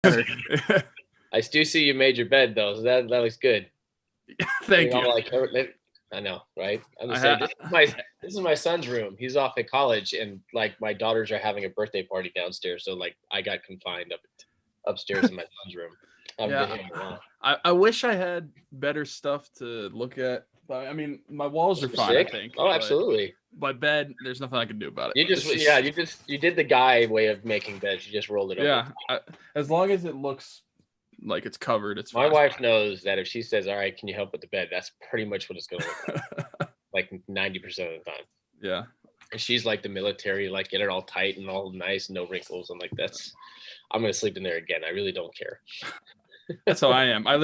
I do see you made your bed though, so that looks good. Thank you. I know, right? I'm just saying, this is my son's room. He's off at college, and like my daughters are having a birthday party downstairs, so like I got confined upstairs in my son's room. I wish I had better stuff to look at. I mean, my walls are fine, I think. Oh, absolutely. My bed, there's nothing I can do about it. You did the guy way of making beds. You just rolled it over. Yeah, as long as it looks like it's covered, it's fine. My wife knows that if she says, "All right, can you help with the bed?" That's pretty much what it's going to look like 90% of the time. Yeah. And she's like the military, like get it all tight and all nice, no wrinkles. I'm like, I'm going to sleep in there again. I really don't care. That's how I am. I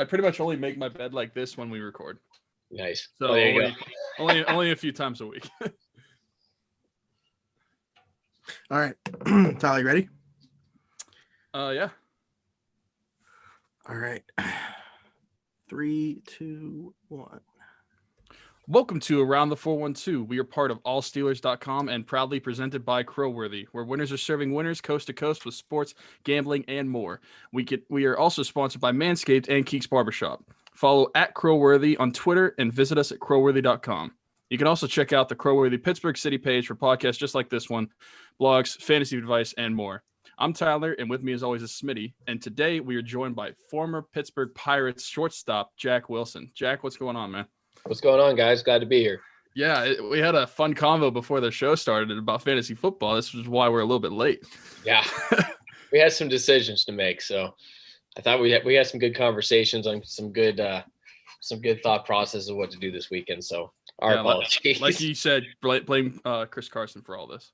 pretty much only make my bed like this when we record. Nice. So only a few times a week. All right. Tyler, you ready? Yeah. All right. 3, 2, 1. Welcome to Around the 412. We are part of allsteelers.com and proudly presented by Crowworthy, where winners are serving winners coast to coast with sports, gambling, and more. We are also sponsored by Manscaped and Keeks Barbershop. Follow at Crowworthy on Twitter and visit us at crowworthy.com. You can also check out the Crowworthy Pittsburgh City page for podcasts just like this one, blogs, fantasy advice, and more. I'm Tyler, and with me as always is Smitty, and today we are joined by former Pittsburgh Pirates shortstop Jack Wilson. Jack, what's going on, man? What's going on, guys? Glad to be here. Yeah, we had a fun convo before the show started about fantasy football. This is why we're a little bit late. Yeah, we had some decisions to make, so I thought we had some good conversations on some good thought process of what to do this weekend. So our apologies. Like you said, blame Chris Carson for all this.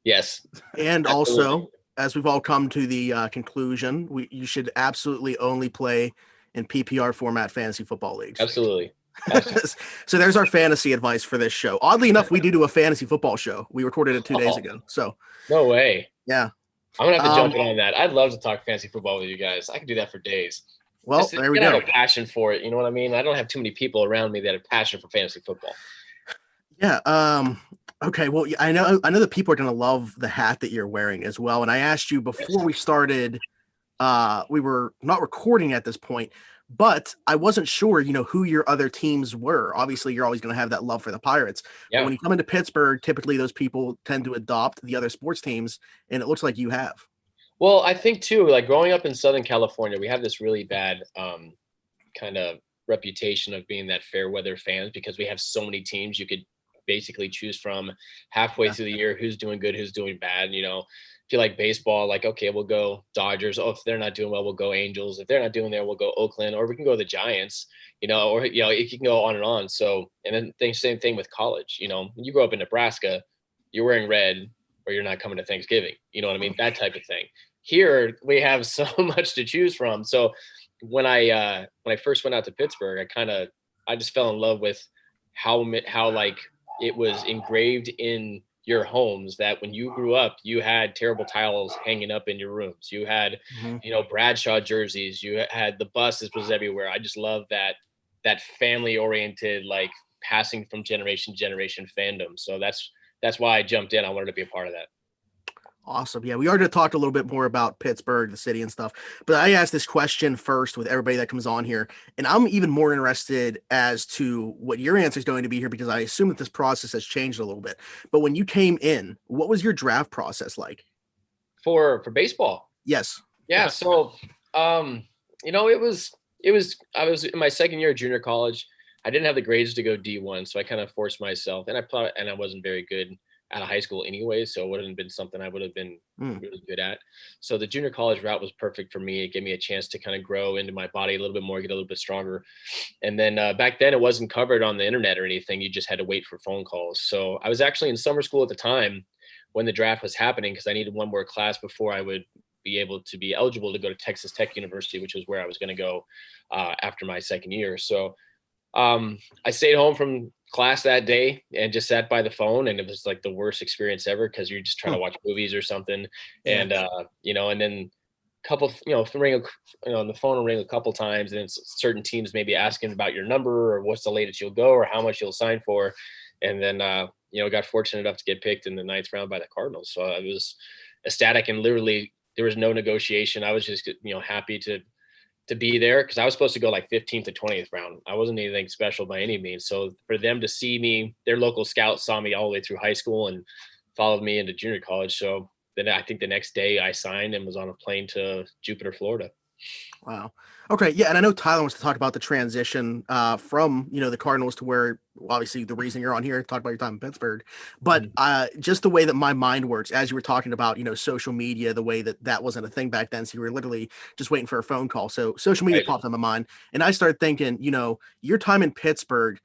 Yes, and also, as we've all come to the conclusion, you should absolutely only play in PPR format fantasy football leagues. Absolutely. So there's our fantasy advice for this show. Oddly enough, we do a fantasy football show. We recorded it 2 days ago. So no way. Yeah. I'm gonna have to jump in on that. I'd love to talk fantasy football with you guys. I could do that for days. Well, there we go. I have a passion for it. You know what I mean? I don't have too many people around me that have passion for fantasy football. Yeah. Okay. Well, I know that people are gonna love the hat that you're wearing as well. And I asked you before we started. We were not recording at this point, but I wasn't sure, who your other teams were. Obviously, you're always going to have that love for the Pirates. Yeah. But when you come into Pittsburgh, typically those people tend to adopt the other sports teams, and it looks like you have. Well, I think too, like growing up in Southern California, we have this really bad kind of reputation of being that fair weather fans because we have so many teams you could basically choose from halfway through the year who's doing good, who's doing bad, If you like baseball, like, okay, we'll go Dodgers. Oh, if they're not doing well, we'll go Angels. If they're not doing there, we'll go Oakland, or we can go the Giants, or, you can go on and on. So, and then same thing with college, when you grow up in Nebraska, you're wearing red or you're not coming to Thanksgiving. You know what I mean? That type of thing. Here we have so much to choose from. So when I first went out to Pittsburgh, I just fell in love with how like it was engraved in your homes that when you grew up, you had terrible tiles hanging up in your rooms. You had, Bradshaw jerseys. You had the buses was everywhere. I just love that family oriented, like passing from generation to generation fandom. So that's why I jumped in. I wanted to be a part of that. Awesome. Yeah, we already talked a little bit more about Pittsburgh, the city and stuff, but I asked this question first with everybody that comes on here, and I'm even more interested as to what your answer is going to be here because I assume that this process has changed a little bit. But when you came in, what was your draft process like? For baseball? Yes. Yeah. So, it was I was in my second year of junior college. I didn't have the grades to go D1, so I kind of forced myself, and I wasn't very good out of high school anyway, so it wouldn't have been something I would have been really good at. So the junior college route was perfect for me. It gave me a chance to kind of grow into my body a little bit more, get a little bit stronger. And then back then it wasn't covered on the internet or anything. You just had to wait for phone calls. So I was actually in summer school at the time when the draft was happening because I needed one more class before I would be able to be eligible to go to Texas Tech University, which was where I was going to go after my second year. So I stayed home from class that day and just sat by the phone, and it was like the worst experience ever because you're just trying to watch movies or something. And, and then the phone will ring a couple times, and it's certain teams maybe asking about your number or what's the latest you'll go or how much you'll sign for. And then, got fortunate enough to get picked in the 9th round by the Cardinals. So I was ecstatic and literally there was no negotiation. I was just, happy to be there because I was supposed to go like 15th to 20th round. I wasn't anything special by any means. So for them to see me, their local scout saw me all the way through high school and followed me into junior college. So then I think the next day I signed and was on a plane to Jupiter, Florida. Wow. Okay. Yeah. And I know Tyler wants to talk about the transition from, the Cardinals to where, obviously, the reason you're on here, talk about your time in Pittsburgh. But just the way that my mind works, as you were talking about, social media, the way that wasn't a thing back then. So you were literally just waiting for a phone call. So social media popped in my mind. And I started thinking, your time in Pittsburgh,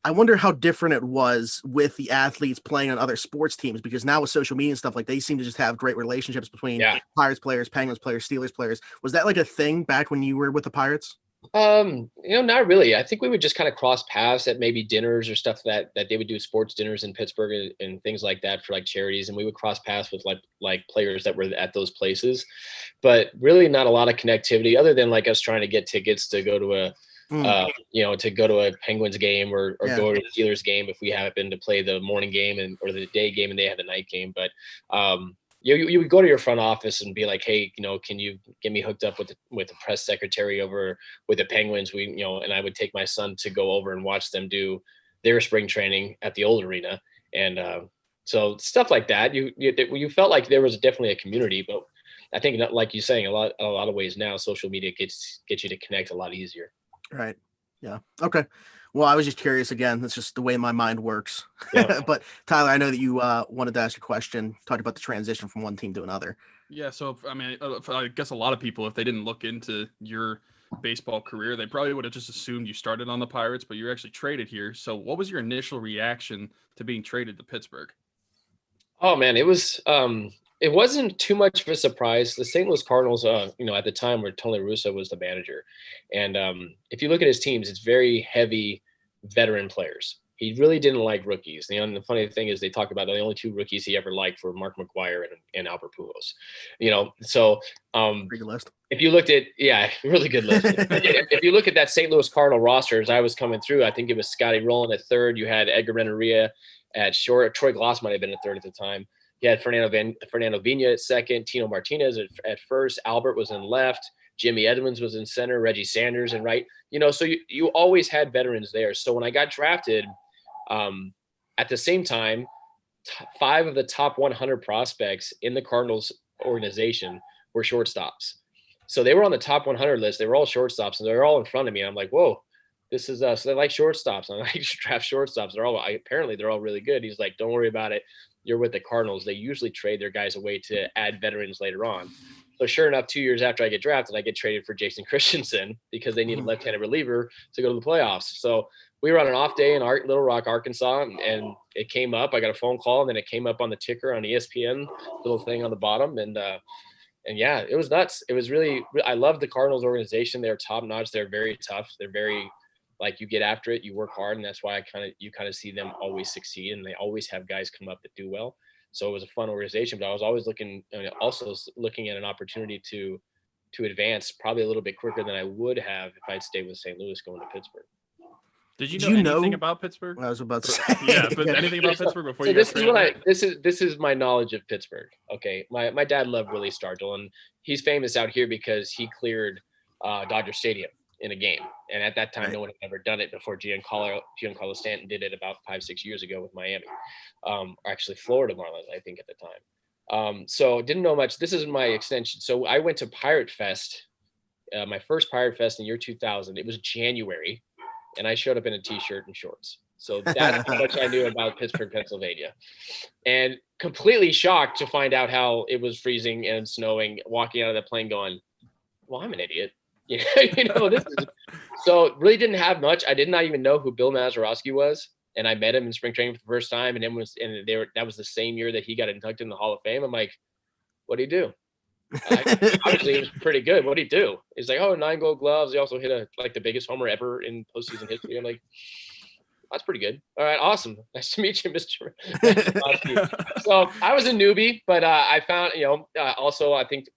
I wonder how different it was with the athletes playing on other sports teams, because now with social media and stuff, like, they seem to just have great relationships between Pirates players, Penguins players, Steelers players. Was that like a thing back when you were with the Pirates? Not really. I think we would just kind of cross paths at maybe dinners or stuff that they would do sports dinners in Pittsburgh and things like that for like charities. And we would cross paths with like players that were at those places, but really not a lot of connectivity other than like us trying to get tickets to go to a, to go to a Penguins game or go to a Steelers game if we happen to play the morning game or the day game and they had the night game. But you would go to your front office and be like, hey, can you get me hooked up with the press secretary over with the Penguins? And I would take my son to go over and watch them do their spring training at the old arena. And so stuff like that, you felt like there was definitely a community, but I think, like you're saying, a lot of ways now, social media gets you to connect a lot easier. Right. Yeah. Okay. Well, I was just curious again. That's just the way my mind works. Yeah. But Tyler, I know that you wanted to ask a question, talk about the transition from one team to another. Yeah. So, I guess a lot of people, if they didn't look into your baseball career, they probably would have just assumed you started on the Pirates, but you're actually traded here. So what was your initial reaction to being traded to Pittsburgh? Oh man, it wasn't too much of a surprise. The St. Louis Cardinals, at the time where Tony Russo was the manager. And if you look at his teams, it's very heavy veteran players. He really didn't like rookies. And the funny thing is they talk about the only two rookies he ever liked were Mark McGwire and Albert Pujols. So pretty good list. If you looked at, really good list. If you look at that St. Louis Cardinal roster, as I was coming through, I think it was Scotty Rowland at third. You had Edgar Renteria at short. Troy Gloss might have been at third at the time. You had Fernando Vina at second, Tino Martinez at first, Albert was in left, Jimmy Edmonds was in center, Reggie Sanders in right. So you always had veterans there. So when I got drafted, at the same time, 5 of the top 100 prospects in the Cardinals organization were shortstops. So they were on the top 100 list. They were all shortstops, and they're all in front of me. And I'm like, whoa, this is so they like shortstops. I'm like, draft shortstops. Apparently they're all really good. He's like, don't worry about it. You're with the Cardinals. They usually trade their guys away to add veterans later on. So sure enough, 2 years after I get drafted, I get traded for Jason Christensen because they need a left-handed reliever to go to the playoffs. So we were on an off day in Little Rock, Arkansas, and it came up. I got a phone call, and then it came up on the ticker on ESPN, little thing on the bottom. And yeah, it was nuts. It was really, I love the Cardinals organization. They're top notch. They're very tough. They're very, like, you get after it, you work hard, and that's why you kind of see them always succeed, and they always have guys come up that do well. So it was a fun organization, but I was always looking at an opportunity to advance probably a little bit quicker than I would have if I'd stayed with St. Louis going to Pittsburgh. Did you know anything about Pittsburgh? I was about to say. Yeah, but anything about Pittsburgh before you? This is my knowledge of Pittsburgh. Okay, my dad loved Willie Stargell, and he's famous out here because he cleared Dodger Stadium in a game, and at that time, no one had ever done it before. Giancarlo Stanton did it about 5-6 years ago with Miami, or actually Florida Marlins, I think at the time. So didn't know much. This is my extension. So I went to Pirate Fest, my first Pirate Fest in year 2000. It was January. And I showed up in a t-shirt and shorts. So that's how much I knew about Pittsburgh, Pennsylvania. And completely shocked to find out how it was freezing and snowing, walking out of the plane going, well, I'm an idiot. So really didn't have much. I did not even know who Bill Mazeroski was. And I met him in spring training for the first time. And that was the same year that he got inducted in the Hall of Fame. I'm like, what do you do? Obviously, he was pretty good. What'd he do? He's like, 9 Gold Gloves. He also hit the biggest homer ever in postseason history. I'm like, that's pretty good. All right, awesome. Nice to meet you, Mr. So I was a newbie, but I found, also I think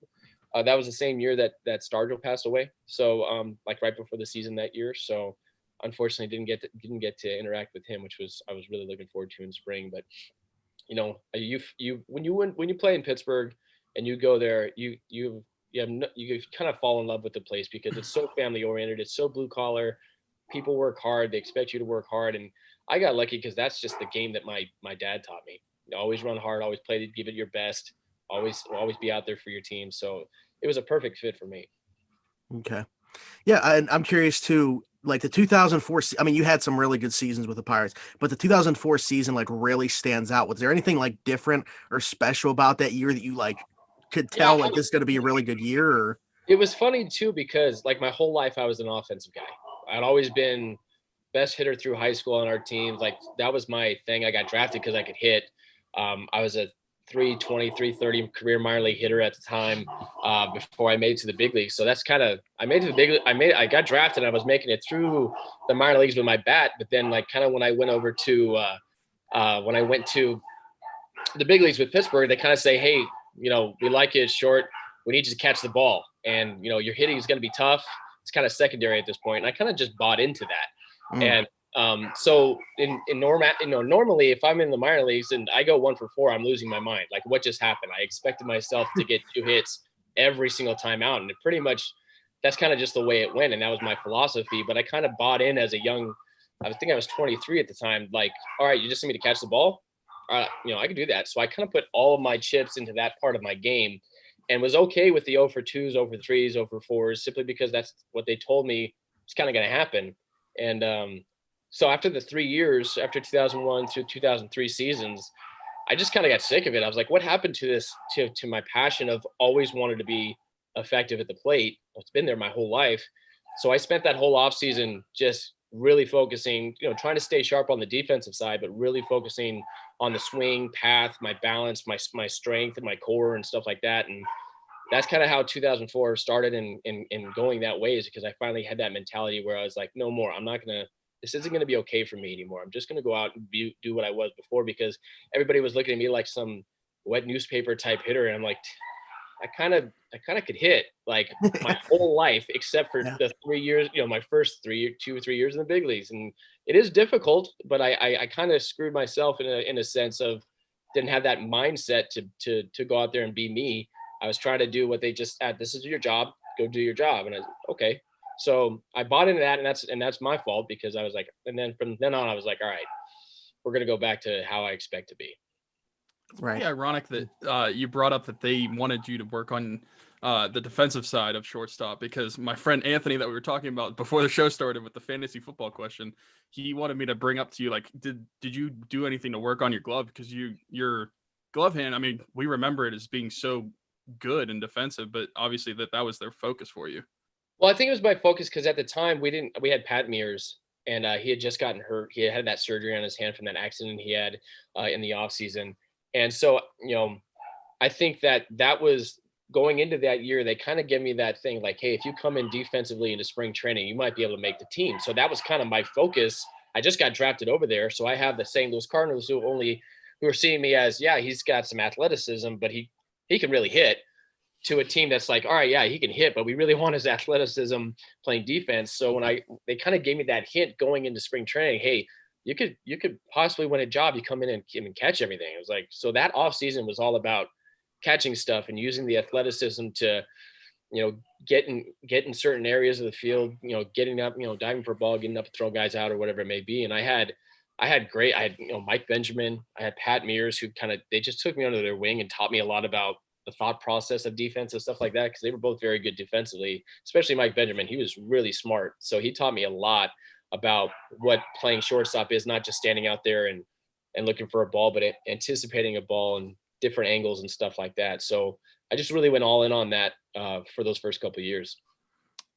that was the same year that Stargell passed away. So right before the season that year. So unfortunately, didn't get to interact with him, which I was really looking forward to in spring. But when you play in Pittsburgh, and you go there, you kind of fall in love with the place because it's so family oriented. It's so blue collar. People work hard. They expect you to work hard. And I got lucky because that's just the game that my dad taught me. Always run hard, always play to give it your best, always be out there for your team. So it was a perfect fit for me. Okay. Yeah, and I'm curious too, like the 2004 I mean, you had some really good seasons with the Pirates, but the 2004 season like really stands out. Was there anything like different or special about that year that you like could tell like this is going to be a really good year? Or It was funny too because like my whole life I was an offensive guy. I'd always been best hitter through high school on our teams. Like that was my thing. I got drafted because I could hit. I was a 320, 330 career minor league hitter at the time before I made it to the big leagues. So that's kind of I made it to the big. I got drafted. And I was making it through the minor leagues with my bat. But then like kind of when I went over to when I went to the big leagues with Pittsburgh, they kind of say, hey, we like you short. We need you to catch the ball, and your hitting is going to be tough. It's kind of secondary at this point, and I kind of just bought into that. And so normally if I'm in the minor leagues and I go 1-for-4, I'm losing my mind. Like what just happened? I expected myself to get 2 hits every single time out. And it pretty much, that's kind of just the way it went. And that was my philosophy, but I kind of bought in as a young, I think I was 23 at the time. Like, all right, you just need me to catch the ball. I can do that. So I kind of put all of my chips into that part of my game and was okay with the 0-for-2s, 0-for-3s, 0-for-4s, simply because that's what they told me was kind of going to happen. And, so after the 3 years, after 2001 to 2003 seasons, I just kind of got sick of it. I was like, what happened to this, to my passion of always wanted to be effective at the plate? It's been there my whole life. So I spent that whole off season just really focusing, trying to stay sharp on the defensive side, but really focusing on the swing path, my balance, my strength and my core and stuff like that. And that's kind of how 2004 started in going that way, is because I finally had that mentality where I was like, no more, this isn't going to be okay for me anymore. I'm just going to go out and do what I was before, because everybody was looking at me like some wet newspaper type hitter. And I'm like, I kind of could hit like my whole life, except for the 3 years, my first 2 or 3 years in the big leagues. And it is difficult, but I kind of screwed myself in a sense of didn't have that mindset to go out there and be me. I was trying to do what they just said, this is your job, go do your job. And I was okay. So I bought into that, and that's my fault, because I was like, and then from then on, I was like, all right, we're going to go back to how I expect to be. Right. It's ironic that you brought up that they wanted you to work on the defensive side of shortstop, because my friend Anthony that we were talking about before the show started with the fantasy football question, he wanted me to bring up to you, like, did you do anything to work on your glove? Because your glove hand, I mean, we remember it as being so good and defensive, but obviously that was their focus for you. Well, I think it was my focus because at the time we had Pat Mears, and he had just gotten hurt. He had that surgery on his hand from that accident he had in the off season. And so, I think that was going into that year, they kind of give me that thing like, hey, if you come in defensively into spring training, you might be able to make the team. So that was kind of my focus. I just got drafted over there. So I have the St. Louis Cardinals who are seeing me as, yeah, he's got some athleticism, but he can really hit, to a team that's like, all right, yeah, he can hit, but we really want his athleticism playing defense. So when they kind of gave me that hint going into spring training, hey, you could possibly win a job. You come in and catch everything. It was like, so that off season was all about catching stuff and using the athleticism to, get in certain areas of the field, getting up, diving for a ball, getting up to throw guys out or whatever it may be. And I had Mike Benjamin, I had Pat Mears, who they just took me under their wing and taught me a lot about the thought process of defense and stuff like that, because they were both very good defensively, especially Mike Benjamin. He was really smart. So he taught me a lot about what playing shortstop is, not just standing out there and looking for a ball, but anticipating a ball and different angles and stuff like that. So I just really went all in on that for those first couple of years.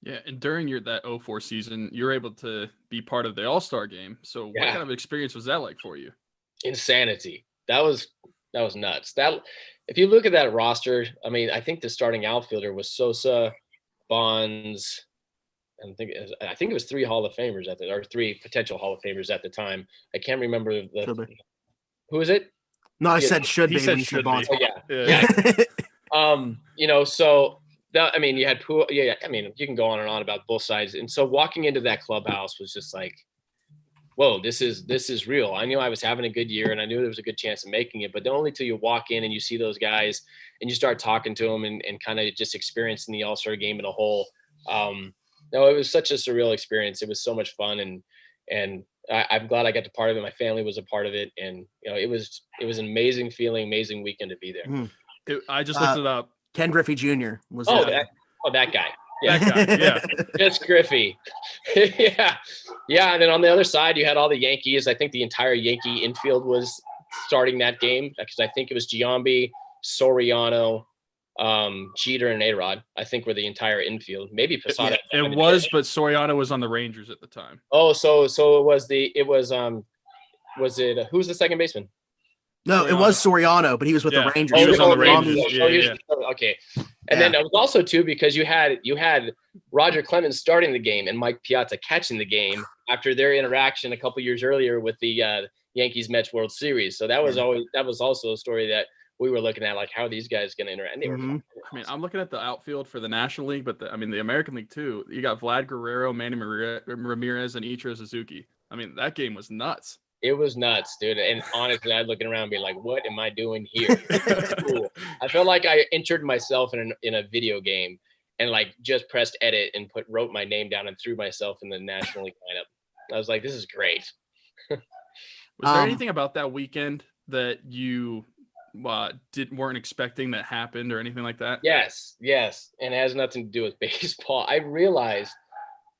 Yeah, and during that 04 season, you're able to be part of the All-Star game. So what kind of experience was that like for you? Insanity. That was nuts. That, if you look at that roster, I mean, I think the starting outfielder was Sosa, Bonds, and I think it was 3 Hall of Famers or 3 potential Hall of Famers at the time. I can't remember who is it? No, I said should be. He said when you said Bonds. Oh, yeah. So that, I mean, you had Pua. Yeah. I mean, you can go on and on about both sides. And so walking into that clubhouse was just like, whoa, this is real. I knew I was having a good year and I knew there was a good chance of making it, but only till you walk in and you see those guys and you start talking to them and kind of just experiencing the All-Star game in a whole. No, it was such a surreal experience. It was so much fun, and I'm glad I got to part of it. My family was a part of it, and it was an amazing feeling, amazing weekend to be there. I just looked it up. Ken Griffey Jr. was that guy. Yeah. That guy, yeah. Just Griffey. Yeah. And then on the other side, you had all the Yankees. I think the entire Yankee infield was starting that game because I think it was Giambi, Soriano, Jeter, and A-Rod. I think were the entire infield. Maybe Posada. Yeah, it was, but Soriano was on the Rangers at the time. Oh, so was it who's the second baseman? No, Soriano. It was Soriano, but he was with the Rangers. He was on the Rangers. Okay. And then it was also too because you had Roger Clemens starting the game and Mike Piazza catching the game after their interaction a couple years earlier with the Yankees Mets World Series. So that was also a story that we were looking at, like how are these guys going to interact. And they were fun. I mean, I'm looking at the outfield for the National League, but the American League too. You got Vlad Guerrero, Manny Ramirez, and Ichiro Suzuki. I mean, that game was nuts. It was nuts, dude. And honestly, I'd looking around and be like, what am I doing here? Cool. I felt like I entered myself in a video game and like just pressed edit and wrote my name down and threw myself in the National League lineup. I was like, this is great. Was there anything about that weekend that you weren't expecting that happened or anything like that? Yes. And it has nothing to do with baseball. I realized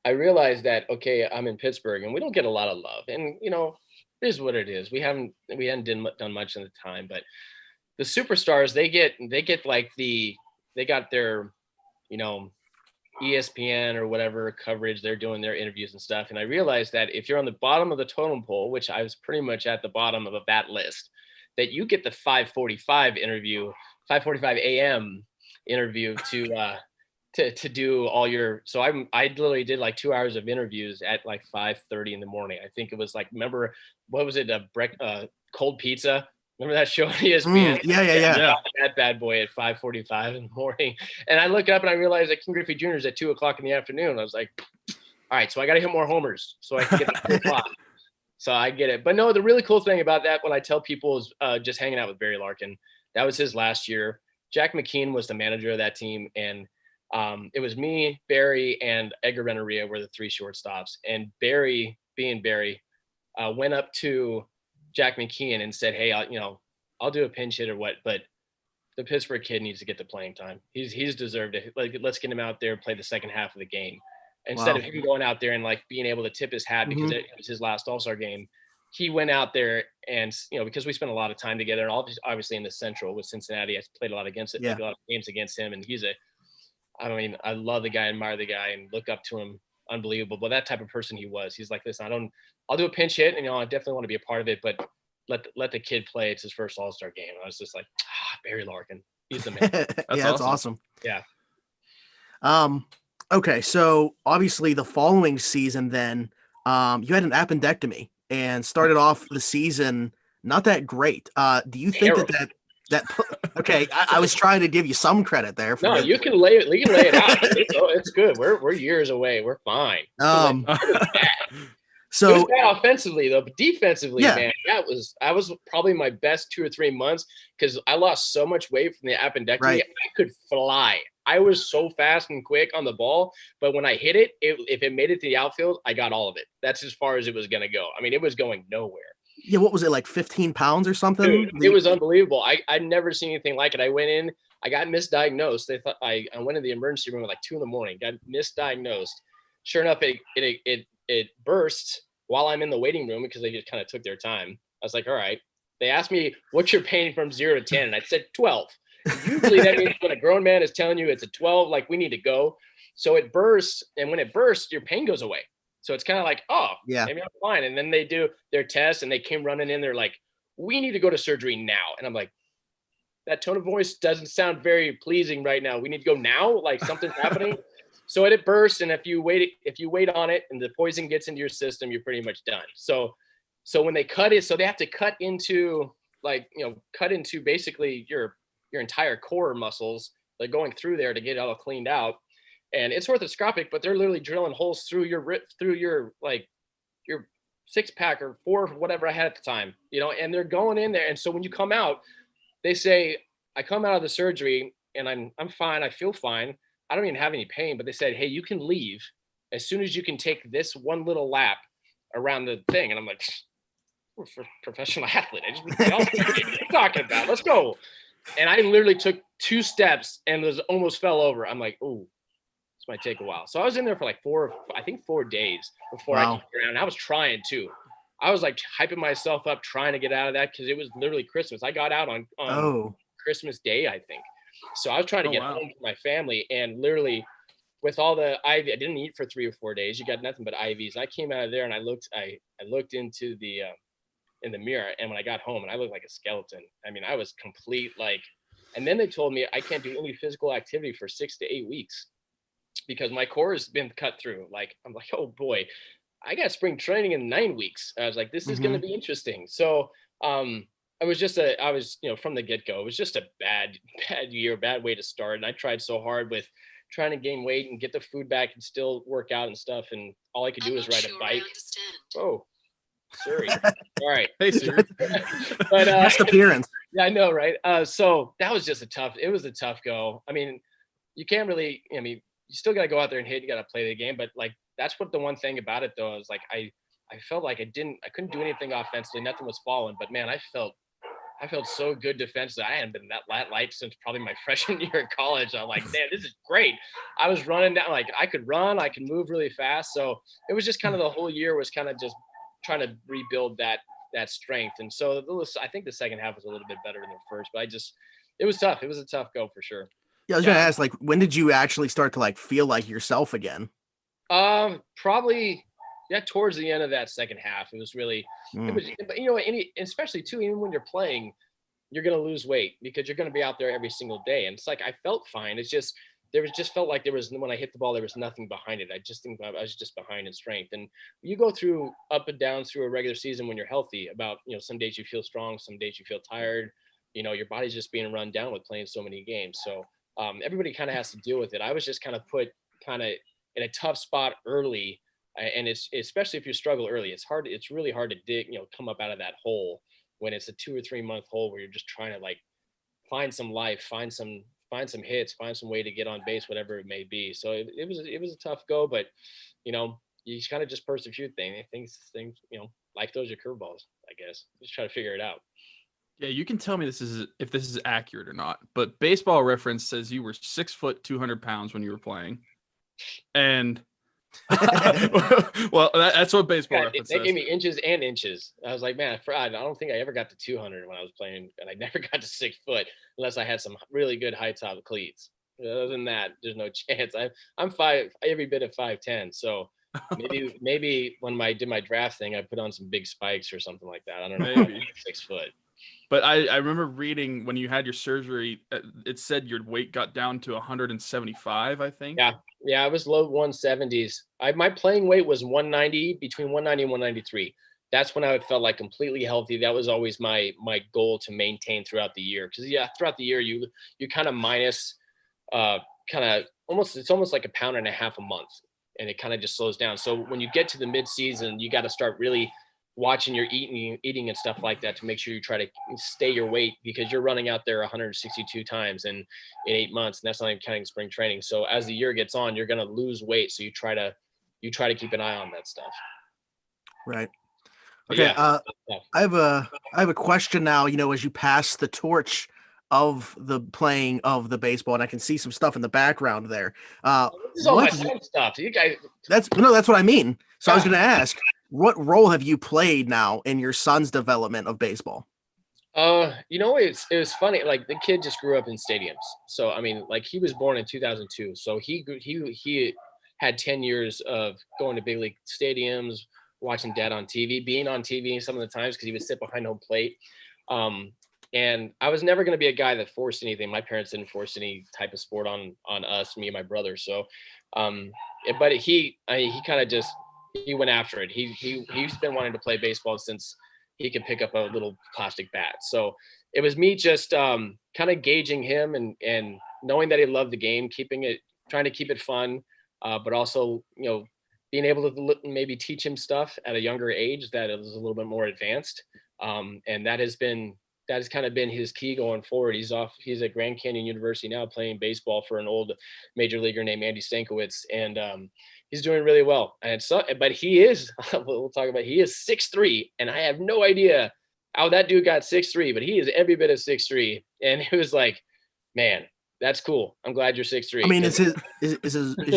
that, okay, I'm in Pittsburgh and we don't get a lot of love. And, it is what it is. We hadn't done much in the time, but the superstars, they got their, ESPN or whatever coverage, they're doing their interviews and stuff. And I realized that if you're on the bottom of the totem pole, which I was pretty much at the bottom of that list, that you get the 5:45 a.m. interview to do all your. So I literally did like 2 hours of interviews at like 5:30 in the morning. I think it was like, remember, what was it? Cold Pizza. Remember that show on ESPN? Yeah. That bad boy at 5:45 in the morning. And I look up and I realized that Ken Griffey Jr. is at 2:00 in the afternoon. I was like, all right, so I got to hit more homers so I can get to 2 o'clock. So I get it. But no, the really cool thing about that, when I tell people, is just hanging out with Barry Larkin. That was his last year. Jack McKeon was the manager of that team. And it was me, Barry, and Edgar Renteria were the 3 shortstops. And Barry, being Barry, went up to Jack McKeon and said, hey, I'll do a pinch hit or what, but the Pittsburgh kid needs to get the playing time. He's deserved it. Like, let's get him out there and play the second half of the game. Instead of him going out there and like being able to tip his hat because it was his last All-Star game, he went out there and, because we spent a lot of time together and obviously in the Central with Cincinnati, I played a lot against it, played a lot of games against him. And I love the guy, admire the guy, and look up to him. Unbelievable. But that type of person he was. He's like, listen, I'll do a pinch hit, and I definitely want to be a part of it, but let the kid play. It's his first All-Star game. And I was just like, Barry Larkin. He's the man. That's awesome. Yeah. Okay, so obviously the following season, then you had an appendectomy and started off the season not that great. Do you think that okay? I was trying to give you some credit there. No, you can lay it out. It's good. We're years away. We're fine. So it was bad offensively though, but defensively, man, I was probably my best 2 or 3 months because I lost so much weight from the appendectomy. Right. I could fly. I was so fast and quick on the ball, but when I hit it, if it made it to the outfield, I got all of it. That's as far as it was going to go. I mean, it was going nowhere. Yeah, what was it, like 15 pounds or something? Dude, it was unbelievable. I'd never seen anything like it. I went in, I got misdiagnosed. They thought I went in the emergency room at like 2 a.m, got misdiagnosed. Sure enough, it burst while I'm in the waiting room because they just kind of took their time. I was like, all right. They asked me, what's your pain from 0 to 10? And I said 12. Usually that means when a grown man is telling you it's a 12, like we need to go. So it bursts. And when it bursts, your pain goes away. So it's kind of like, oh, yeah, maybe I'm fine. And then they do their test and they came running in. They're like, we need to go to surgery now. And I'm like, that tone of voice doesn't sound very pleasing right now. We need to go now. Like something's happening. So it bursts. And if you wait on it and the poison gets into your system, you're pretty much done. So when they cut it, so they have to cut into basically your entire core muscles. They're going through there to get it all cleaned out. And it's orthoscopic, but they're literally drilling holes through your 6-pack or 4, whatever I had at the time, and they're going in there. And so when you come out, they say, I come out of the surgery and I'm fine. I feel fine. I don't even have any pain, but they said, hey, you can leave as soon as you can take this one little lap around the thing. And I'm like, we're a professional athlete. What are you talking about? Let's go. And I literally took 2 steps and almost fell over. I'm like, oh, this might take a while. So I was in there for like 4 days before I came around. I was trying too. I was like hyping myself up, trying to get out of that because it was literally Christmas. I got out on Christmas Day, I think. So I was trying to get home to my family, and literally with all the IV, I didn't eat for 3 or 4 days. You got nothing but IVs. And I came out of there and I looked into the in the mirror, and when I got home, and I looked like a skeleton. I mean, I was complete and then they told me I can't do any physical activity for 6 to 8 weeks because my core has been cut through. I'm like, oh boy, I got spring training in 9 weeks. I was like, this is going to be interesting. So, it was just from the get-go, it was just a bad year, bad way to start. And I tried so hard with trying to gain weight and get the food back and still work out and stuff. And all I could do was ride a bike. Oh, Siri. All right. Hey, Siri. But best appearance. Yeah, I know, right? So that was just it was a tough go. I mean, you can't really, you still got to go out there and hit, you got to play the game. But that's what the one thing about it though, is I felt like I couldn't do anything offensively. Nothing was falling, but man, I felt so good defensively. I hadn't been that light since probably my freshman year of college. I'm like, man, this is great. I was running down, I could run, I could move really fast. So it was just kind of the whole year was kind of just trying to rebuild that strength. And so I think the second half was a little bit better than the first, but it was tough. It was a tough go for sure. Yeah, I was gonna ask, when did you actually start to feel like yourself again? Probably, towards the end of that second half. It was really, but especially too, even when you're playing, you're going to lose weight because you're going to be out there every single day. And it's I felt fine. It's just, felt like when I hit the ball, there was nothing behind it. I just think I was just behind in strength. And you go through up and down through a regular season when you're healthy about, some days you feel strong, some days you feel tired, your body's just being run down with playing so many games. So everybody kind of has to deal with it. I was just kind of put in a tough spot early. And it's, especially if you struggle early, it's really hard to dig, come up out of that hole when it's a 2 or 3 month hole where you're just trying to find some life, find some hits, find some way to get on base, whatever it may be. So it was a tough go, but you kind of just persevere things, life throws you curveballs, I guess. Just try to figure it out. Yeah, you can tell me if this is accurate or not, but Baseball Reference says you were 6 foot 200 pounds when you were playing, and well, that's what Baseball Reference says. They gave me inches and inches. I was like, man, I don't think I ever got to 200 when I was playing, and I never got to 6 foot unless I had some really good high top cleats. Other than that, there's no chance. I'm every bit of 5'10", so maybe when I did my draft thing, I put on some big spikes or something like that. I don't know. Maybe 6 foot. But I remember reading when you had your surgery, it said your weight got down to 175, I think. Yeah, I was low 170s. My playing weight was 190, between 190 and 193. That's when I felt completely healthy. That was always my goal to maintain throughout the year. Because throughout the year you kind of minus it's almost like 1.5 pounds a month, and it kind of just slows down. So when you get to the mid-season, you got to start really watching your eating and stuff like that to make sure you try to stay your weight, because you're running out there 162 times in 8 months, and that's not even counting spring training. So as the year gets on, you're going to lose weight. So you try to keep an eye on that stuff. Right. Okay. I have a question now, as you pass the torch of the playing of the baseball, and I can see some stuff in the background there. This is all my fun stuff. You guys. That's what I mean. So I was going to ask, what role have you played now in your son's development of baseball? It was funny. The kid just grew up in stadiums. So, I mean, he was born in 2002. So he had 10 years of going to big league stadiums, watching dad on TV, being on TV some of the times because he would sit behind home plate. And I was never going to be a guy that forced anything. My parents didn't force any type of sport on us, me and my brother. So, but he kind of just, he went after it. He's been wanting to play baseball since he could pick up a little plastic bat. So it was me just kind of gauging him and knowing that he loved the game, trying to keep it fun, but also, being able to maybe teach him stuff at a younger age that is a little bit more advanced. And that has kind of been his key going forward. He's at Grand Canyon University now playing baseball for an old major leaguer named Andy Stankiewicz. And he's doing really well. And so, but he is, he is 6'3", and I have no idea how that dude got 6'3", but he is every bit of 6'3". And it was like, man, that's cool. I'm glad you're 6'3". I mean, is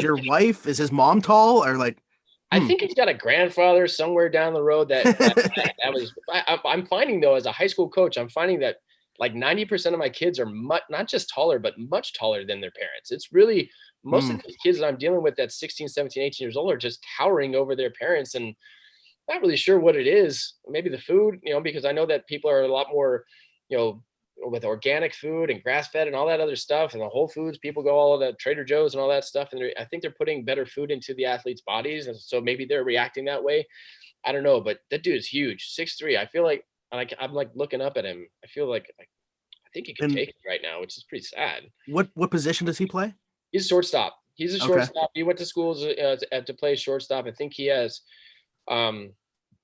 your wife, is his mom tall, or like? I think he's got a grandfather somewhere down the road I'm finding, though, as a high school coach, I'm finding that like 90% of my kids are not just taller, but much taller than their parents. It's really most of these kids that I'm dealing with that's 16, 17, 18 years old are just towering over their parents, and not really sure what it is. Maybe the food, because I know that people are a lot more, with organic food and grass fed and all that other stuff, and the Whole Foods, people go all of the Trader Joe's and all that stuff. And I think they're putting better food into the athletes' bodies. And so maybe they're reacting that way. I don't know, but that dude is huge. 6'3". I feel like I'm like looking up at him. I feel like I think he can take it right now, which is pretty sad. What position does he play? He's a shortstop. He's a shortstop. He went to school to play shortstop. I think he has,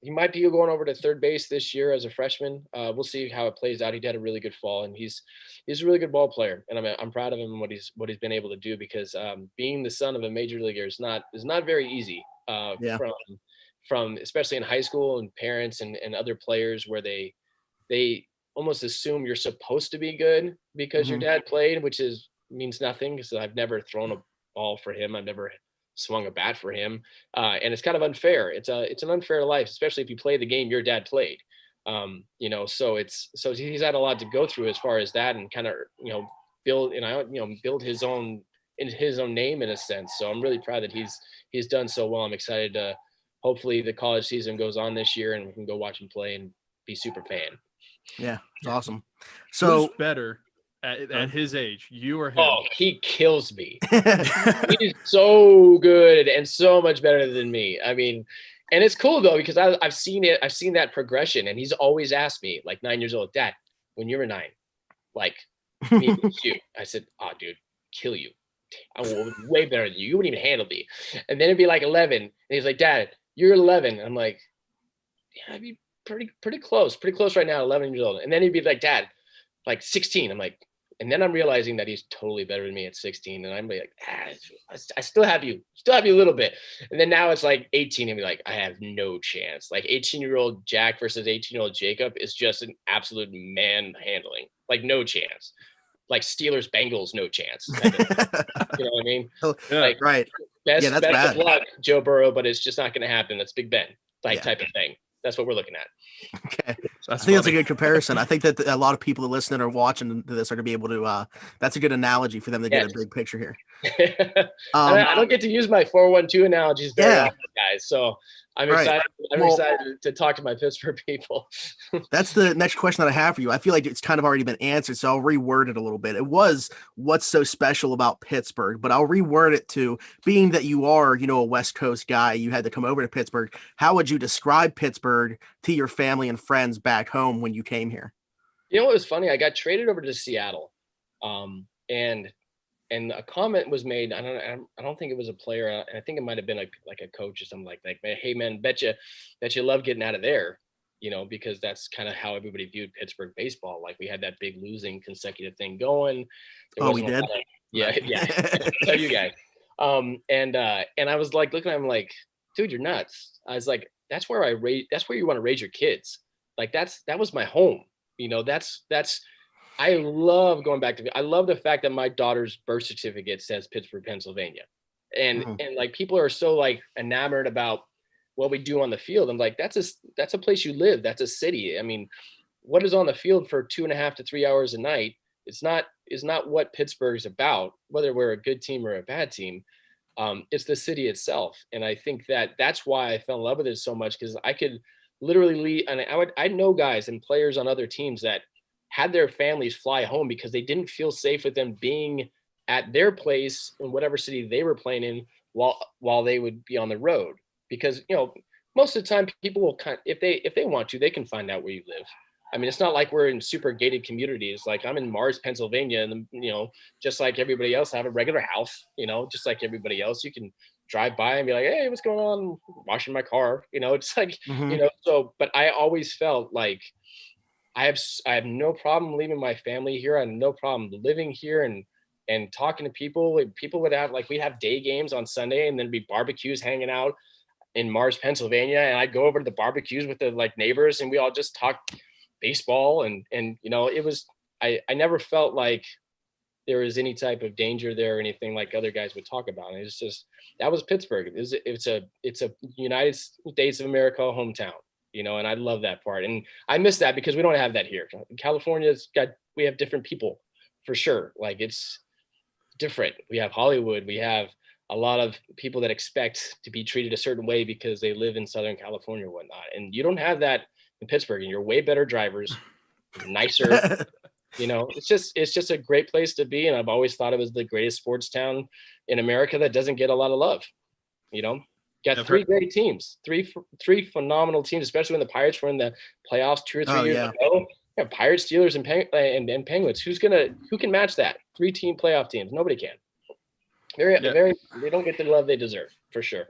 he might be going over to third base this year as a freshman. We'll see how it plays out. He had a really good fall, and he's a really good ball player, and I'm proud of him and what he's been able to do, because being the son of a major leaguer is not very easy. From especially in high school, and parents and other players, where they almost assume you're supposed to be good because your dad played, which means nothing, because I've never thrown a ball for him. I've never swung a bat for him. And it's kind of unfair. It's an unfair life, especially if you play the game your dad played. So he's had a lot to go through as far as that, and kind of, build his own name in a sense. So I'm really proud that he's done so well. I'm excited to, hopefully the college season goes on this year and we can go watch him play and be super fan. Yeah, it's awesome. So who's better at his age, you or him? Oh, he kills me. He's so good and so much better than me. I mean, and it's cool though, because I've seen it. I've seen that progression, and he's always asked me, like 9 years old, Dad, when you were 9, like me and you. I said, oh, dude, kill you. I'm way better than you. You wouldn't even handle me. And then it'd be like 11, and he's like, Dad, you're 11. I'm like, yeah, I'd be pretty close right now, 11 years old. And then he'd be like, Dad, like 16. I'm like, and then I'm realizing that he's totally better than me at 16. And I'm like, I still have you a little bit. And then now it's like 18 and be like, I have no chance. Like 18-year-old Jack versus 18-year-old Jacob is just an absolute man handling. Like no chance. Like Steelers Bengals, no chance. You know what I mean? Yeah, like, right. Best bad. of luck, Joe Burrow, but it's just not going to happen. That's Big Ben, type of thing. That's what we're looking at. Okay. I think that's a good comparison. I think that a lot of people listening or watching this are going to be able to, that's a good analogy for them to get a big picture here. I don't get to use my 412 analogies very often, guys. So I'm excited. I'm excited to talk to my Pittsburgh people. That's the next question that I have for you. I feel like it's kind of already been answered, so I'll reword it a little bit. It was, what's so special about Pittsburgh? But I'll reword it to, being that you are, a West Coast guy, you had to come over to Pittsburgh. How would you describe Pittsburgh to your family and friends back home when you came here? You know what was funny? I got traded over to Seattle, and a comment was made. I don't think it was a player. I think it might have been like a coach or something like that. Hey man, bet you love getting out of there, because that's kind of how everybody viewed Pittsburgh baseball. Like we had that big losing consecutive thing going. We did. Yeah. So you guys. And I was like looking at him like, dude, you're nuts. I was like, that's where you want to raise your kids. Like that was my home. I love going back to. I love the fact that my daughter's birth certificate says Pittsburgh, Pennsylvania, and like people are so like enamored about what we do on the field. I'm like, that's a place you live. That's a city. I mean, what is on the field for 2.5 to 3 hours a night? Is not what Pittsburgh's about. Whether we're a good team or a bad team, it's the city itself. And I think that's why I fell in love with it so much, because I could literally leave, and I know guys and players on other teams that had their families fly home because they didn't feel safe with them being at their place in whatever city they were playing in while they would be on the road. Because, most of the time people will if they want to, they can find out where you live. I mean, it's not like we're in super gated communities. Like I'm in Mars, Pennsylvania, and just like everybody else, I have a regular house. Just like everybody else, you can drive by and be like, "Hey, what's going on?" Washing my car. It's like Mhm. So, but I always felt like I have no problem leaving my family here. I have no problem living here and talking to people. Like, people would have we'd have day games on Sunday, and then be barbecues hanging out in Mars, Pennsylvania, and I'd go over to the barbecues with the neighbors, and we all just talk baseball, and it was I never felt like there was any type of danger there or anything like other guys would talk about. And it's just that was Pittsburgh. It's a United States of America hometown, and I love that part. And I miss that because we don't have that here. We have different people for sure. Like it's different. We have Hollywood, we have a lot of people that expect to be treated a certain way because they live in Southern California or whatnot. And you don't have that in Pittsburgh, and you're way better drivers, nicer. It's just a great place to be. And I've always thought it was the greatest sports town in America that doesn't get a lot of love. Got three great teams, three phenomenal teams, especially when the Pirates were in the playoffs 2 or 3 years ago. Yeah, Pirates, Steelers, and Penguins. Who can match that? 3-team playoff teams. Nobody can. They don't get the love they deserve, for sure.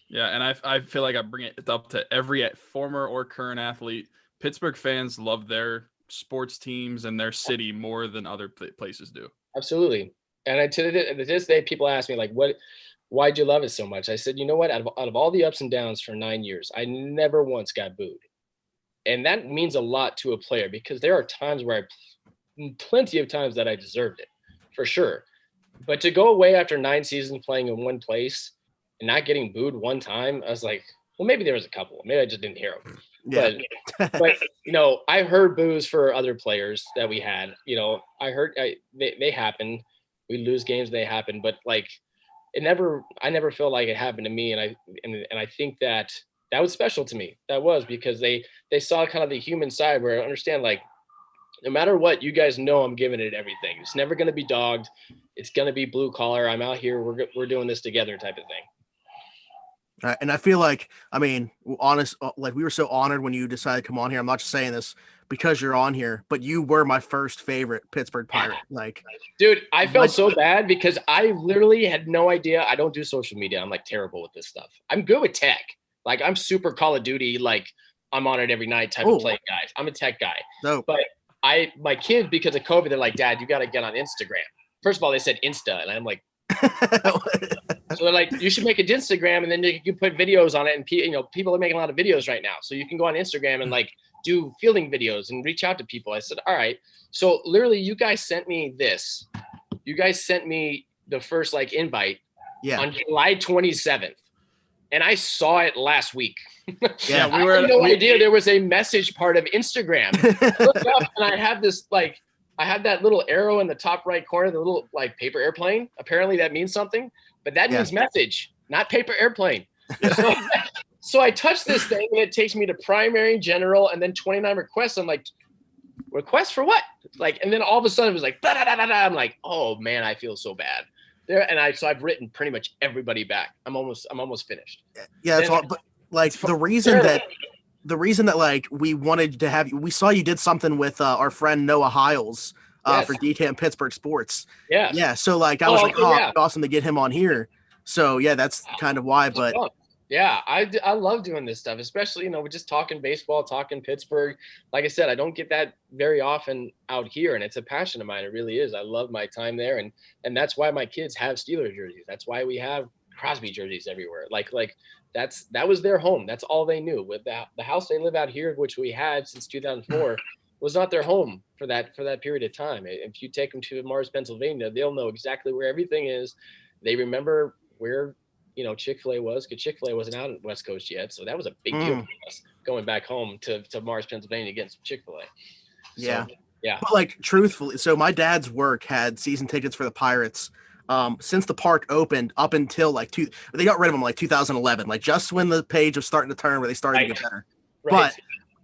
Yeah, and I feel like I bring it up to every former or current athlete. Pittsburgh fans love their sports teams and their city more than other places do. Absolutely. And to this day, people ask me why'd you love it so much? I said, you know what? Out of all the ups and downs for 9 years, I never once got booed. And that means a lot to a player, because there are times where plenty of times that I deserved it, for sure. But to go away after 9 seasons playing in one place and not getting booed one time, I was like, well, maybe there was a couple. Maybe I just didn't hear them. Yeah. But I heard boos for other players that we had. I heard they happen. We lose games, they happen. But I never felt like it happened to me. And I think that was special to me. That was because they saw kind of the human side where I understand, no matter what, you guys know I'm giving it everything. It's never going to be dogged. It's going to be blue collar. I'm out here. We're doing this together type of thing. And I feel like, we were so honored when you decided to come on here. I'm not just saying this because you're on here, but you were my first favorite Pittsburgh Pirate. Dude, I felt so bad because I literally had no idea. I don't do social media. I'm terrible with this stuff. I'm good with tech. I'm super Call of Duty. I'm on it every night type of play guy. I'm a tech guy. No. But my kids, because of COVID, they're like, Dad, you got to get on Instagram. First of all, they said Insta, and I'm like, so they're like, you should make an Instagram, and then you can put videos on it. And people are making a lot of videos right now, so you can go on Instagram and do fielding videos and reach out to people. I said, all right. So literally, you guys sent me this. You guys sent me the first invite on July 27th, and I saw it last week. Yeah, I had no idea there was a message part of Instagram. Look up, and I have this I have that little arrow in the top right corner, the little paper airplane. Apparently that means something, but that means message, not paper airplane. So I touch this thing, and it takes me to primary, general, and then 29 requests. I'm like, requests for what? And then all of a sudden it was like, da-da-da-da-da. I'm like, oh man, I feel so bad. So I've written pretty much everybody back. I'm almost finished. Yeah, that's all. But the reason that we wanted to have you, we saw you did something with our friend Noah Hiles for DTAM Pittsburgh Sports. Yeah. Yeah. So I was awesome to get him on here. So yeah, that's kind of why. But yeah, I love doing this stuff, especially, we're just talking baseball, talking Pittsburgh. Like I said, I don't get that very often out here, and it's a passion of mine. It really is. I love my time there. And that's why my kids have Steelers jerseys. That's why we have Crosby jerseys everywhere. That was their home. That's all they knew. With the house they live out here, which we had since 2004, was not their home for that period of time. If you take them to Mars, Pennsylvania, they'll know exactly where everything is. They remember where Chick-fil-A was, because Chick-fil-A wasn't out on the West Coast yet. So that was a big deal for us going back home to Mars, Pennsylvania to get some Chick-fil-A. Yeah. Yeah. But truthfully, so my dad's work had season tickets for the Pirates since the park opened up until they got rid of them 2011, just when the page was starting to turn where they started to get better. Right.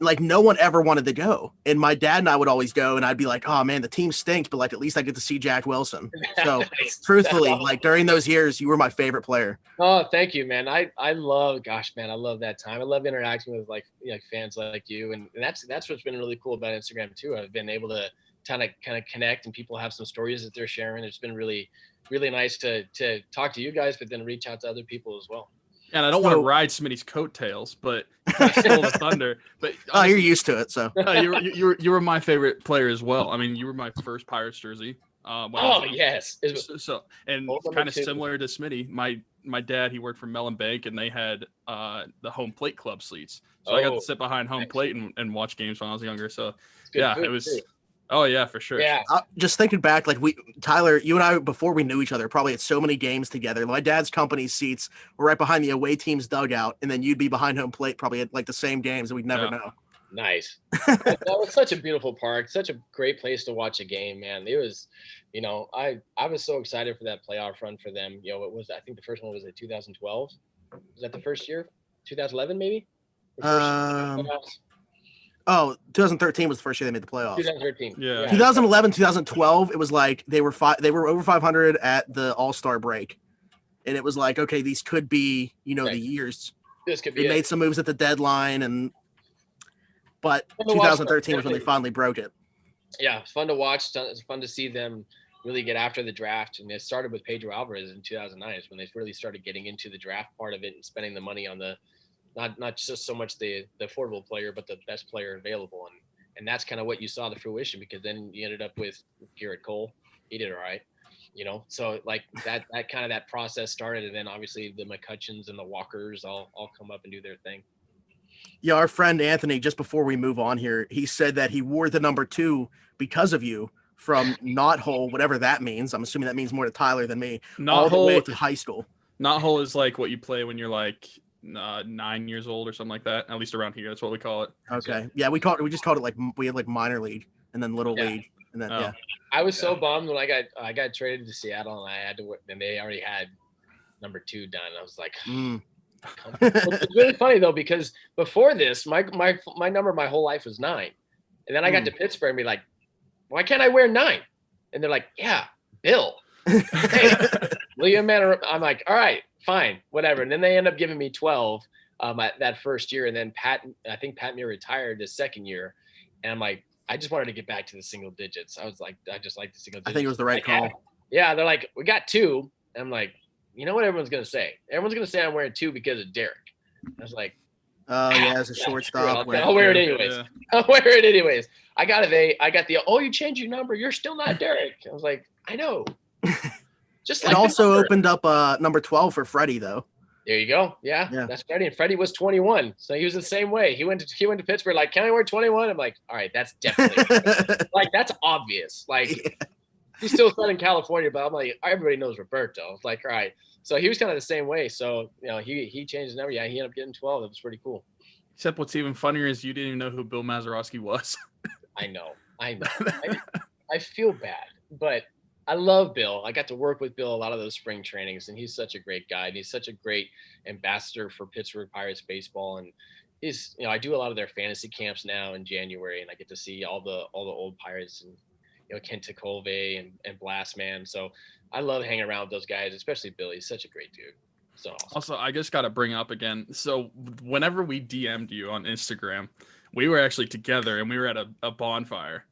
like no one ever wanted to go. And my dad and I would always go, and I'd be like, oh man, the team stinks, but like at least I get to see Jack Wilson. So truthfully, like during those years, you were my favorite player. Oh, thank you, man. I love, gosh, man, I love that time. I love interacting with like fans like you, and that's what's been really cool about Instagram too. I've been able to kind of connect, and people have some stories that they're sharing. It's been really nice to talk to you guys, but then reach out to other people as well. And I don't want to ride Smitty's coattails, but I stole the thunder. But honestly, you're used to it, so you were my favorite player as well. I mean, you were my first Pirates jersey. Yes. So and kind of similar to Smitty, my dad, he worked for Mellon Bank, and they had the home plate club seats. So I got to sit behind home plate and watch games when I was younger. So yeah, it was. Too. Oh yeah, for sure. Yeah. Just thinking back, like Tyler, you and I, before we knew each other, probably had so many games together. My dad's company seats were right behind the away team's dugout, and then you'd be behind home plate, probably at like the same games, and we'd never know. Nice. That was such a beautiful park, such a great place to watch a game, man. It was, I was so excited for that playoff run for them. It was, I think the first one was in 2012. Was that the first year? 2011 maybe? 2013 was the first year they made the playoffs. 2013. Yeah. 2011, 2012, it was like they were over 500 at the All-Star break. And it was like, okay, these could be, the years. This could be. They made some moves at the deadline, but 2013 was when they finally broke it. Yeah, it's fun to watch. It's fun to see them really get after the draft. And it started with Pedro Alvarez in 2009 is when they really started getting into the draft part of it and spending the money on the not just so much the affordable player, but the best player available. And that's kind of what you saw the fruition, because then you ended up with Garrett Cole. He did all right, so like that kind of that process started. And then obviously the McCutcheons and the Walkers all come up and do their thing. Yeah. Our friend Anthony, just before we move on here, he said that he wore the number 2 because of you from knothole, whatever that means. I'm assuming that means more to Tyler than me. All the way to high school. Knothole is like what you play when you're like 9 years old or something like that. At least around here, that's what we call it. Okay. Yeah, we just called it like, we had like minor league and then little league, and then I was so bummed when I got traded to Seattle, and I had to, and they already had number 2 done. I was like, It's really funny though, because before this, my number my whole life was 9, and then I got to Pittsburgh and be like, why can't I wear 9? And they're like, yeah, Bill. Hey, William Man. I'm like, all right, fine, whatever. And then they end up giving me 12 that first year, and then I think Pat Muir retired the second year, and I'm like, I just wanted to get back to the single digits. I was like, I just like the single digits. I think it was the right call. Yeah, they're like, we got 2. And I'm like, you know what everyone's gonna say? Everyone's gonna say I'm wearing 2 because of Derek. I was like, as a shortstop. I'll wear it anyways. Yeah. I'll wear it anyways. I got you changed your number. You're still not Derek. I was like, I know. Just like it also opened up number 12 for Freddie though. There you go. Yeah, that's Freddie. And Freddie was 21, so he was the same way. He went to Pittsburgh. Like, can I wear 21? I'm like, all right, that's definitely like that's obvious. Like, he's still Southern California, but I'm like, everybody knows Roberto. It's like, all right. So he was kind of the same way. So he changed his number. Yeah, he ended up getting 12. It was pretty cool. Except what's even funnier is you didn't even know who Bill Mazeroski was. I know. I feel bad, but I love Bill. I got to work with Bill a lot of those spring trainings, and he's such a great guy. And he's such a great ambassador for Pittsburgh Pirates baseball. And he's, I do a lot of their fantasy camps now in January, and I get to see all the old Pirates and, Ken Tekulve and Blastman. So I love hanging around with those guys, especially Bill. He's such a great dude. So awesome. Also, I just got to bring up again. So whenever we DM'd you on Instagram, we were actually together and we were at a bonfire.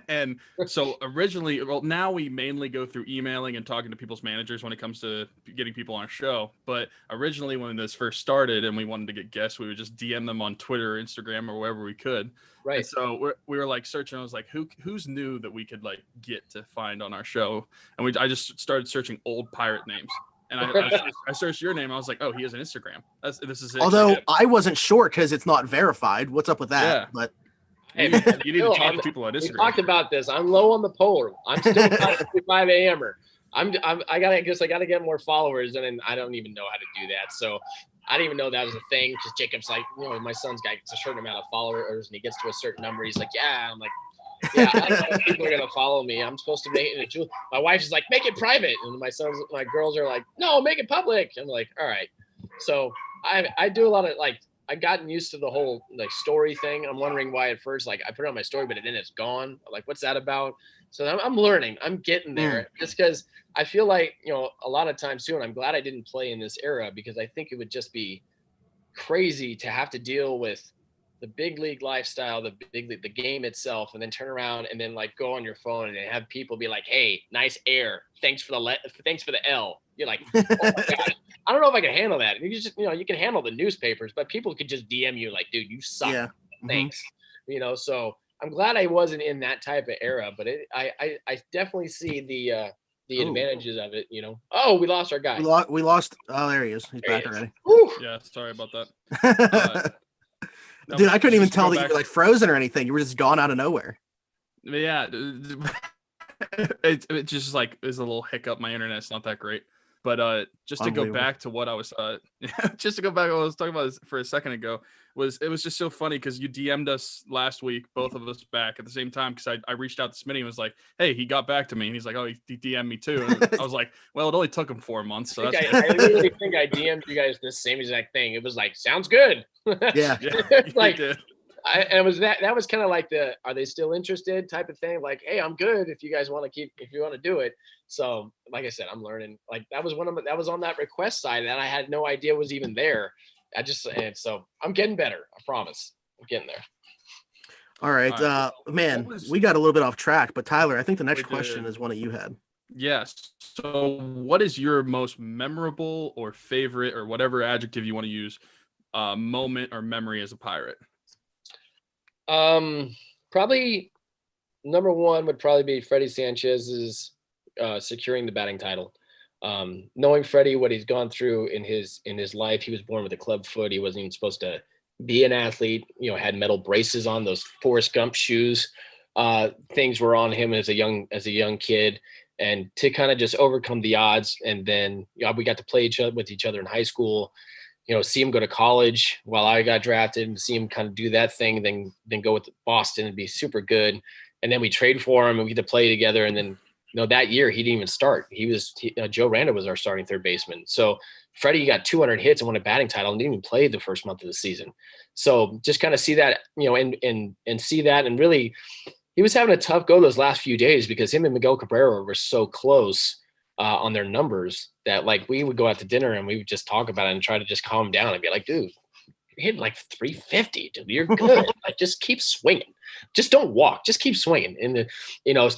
And so originally, now we mainly go through emailing and talking to people's managers when it comes to getting people on our show. But originally when this first started and we wanted to get guests, we would just DM them on Twitter or Instagram or wherever we could. Right. And so we were like searching. I was like, who's new that we could like get to find on our show? And I just started searching old pirate names. And I searched your name. I was like, oh, he has an Instagram. This is it. Although I wasn't sure because it's not verified. What's up with that? Yeah. But you need to talk to people on Instagram. We talked about this. I'm low on the poll. I'm still 5 a.m.er. I gotta get more followers, and then I don't even know how to do that. So I didn't even know that was a thing. Because Jacob's like, my son's got a certain amount of followers, and he gets to a certain number. He's like, yeah. I'm like, yeah, I don't know if people are gonna follow me. I'm supposed to make it. My wife's like, make it private, and my girls are like, no, make it public. I'm like, all right. So I do a lot of I've gotten used to the whole like story thing. I'm wondering why at first, like I put it on my story, but then it's gone. Like, what's that about? So I'm learning. I'm getting there just because I feel like, a lot of times too, and I'm glad I didn't play in this era because I think it would just be crazy to have to deal with the big league lifestyle, the big league, the game itself, and then turn around and then like go on your phone and have people be like, "Hey, nice air. Thanks for the L." You're like, "Oh my god, I don't know if I can handle that." You just, you can handle the newspapers, but people could just DM you like, "Dude, you suck. Yeah. Thanks." So I'm glad I wasn't in that type of era, but I definitely see the advantages of it. Oh, we lost our guy. We lost. Oh, there he is. He's There he back is. already. Whew. Yeah, sorry about that. Dude, I couldn't even just tell go that you back- were like frozen or anything. You were just gone out of nowhere. Yeah, it just like is a little hiccup. My internet's not that great, but just to go Unbelievable. back to what I was just to go back to what I was talking about for a second ago it was just so funny because you DM'd us last week, both of us back at the same time, because I reached out to Smitty and was like, "Hey, he got back to me," and he's like, "Oh, he DM'd me too." And I was like, "Well, it only took him 4 months, so that's I literally think I DM'd you guys the same exact thing. It was like, "Sounds good." Yeah. yeah, Like, did. and that was kind of like the "Are they still interested?" type of thing. Like, "Hey, I'm good if you guys want to if you want to do it." So, like I said, I'm learning. Like that was that was on that request side that I had no idea was even there. And so I'm getting better. I promise. I'm getting there. All right. All Man, what was- we got a little bit off track, but Tyler, I think the next We question did. is one that you had. Yes. So, what is your most memorable or favorite or whatever adjective you want to use, moment or memory as a Pirate? Probably number one would probably be Freddie Sanchez's securing the batting title. Knowing Freddie, what he's gone through in his life, he was born with a club foot. He wasn't even supposed to be an athlete. Had metal braces on, those Forrest Gump shoes. Things were on him as a young kid, and to kind of just overcome the odds. And then we got to play with each other in high school. See him go to college while I got drafted, and see him kind of do that thing, then go with Boston and be super good. And then we trade for him and we get to play together. And then, that year he didn't even start. Joe Randa was our starting third baseman. So Freddie got 200 hits and won a batting title and didn't even play the first month of the season. So just kind of see that, and see that. And really, he was having a tough go those last few days because him and Miguel Cabrera were so close on their numbers that like we would go out to dinner and we would just talk about it and try to just calm him down and be like, "Dude, you're hitting like 350, dude. You're good. Like, just keep swinging. Just don't walk. Just keep swinging." And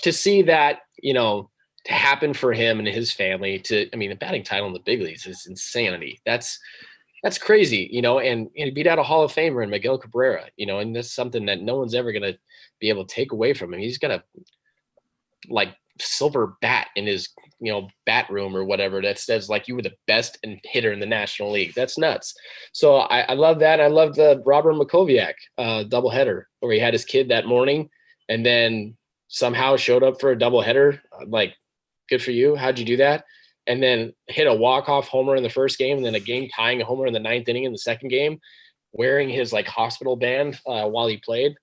to see that, to happen for him and his family, the batting title in the big leagues is insanity. That's crazy, and he beat out a Hall of Famer in Miguel Cabrera, and that's something that no one's ever gonna be able to take away from him. He's got a like silver bat in his bat room or whatever that says like you were the best hitter in the National League. That's nuts. So I love that. I love the Robert Makoviak doubleheader where he had his kid that morning and then somehow showed up for a doubleheader. Like, good for you. How'd you do that? And then hit a walk-off homer in the first game and then a game tying homer in the 9th inning in the second game, wearing his like hospital band while he played.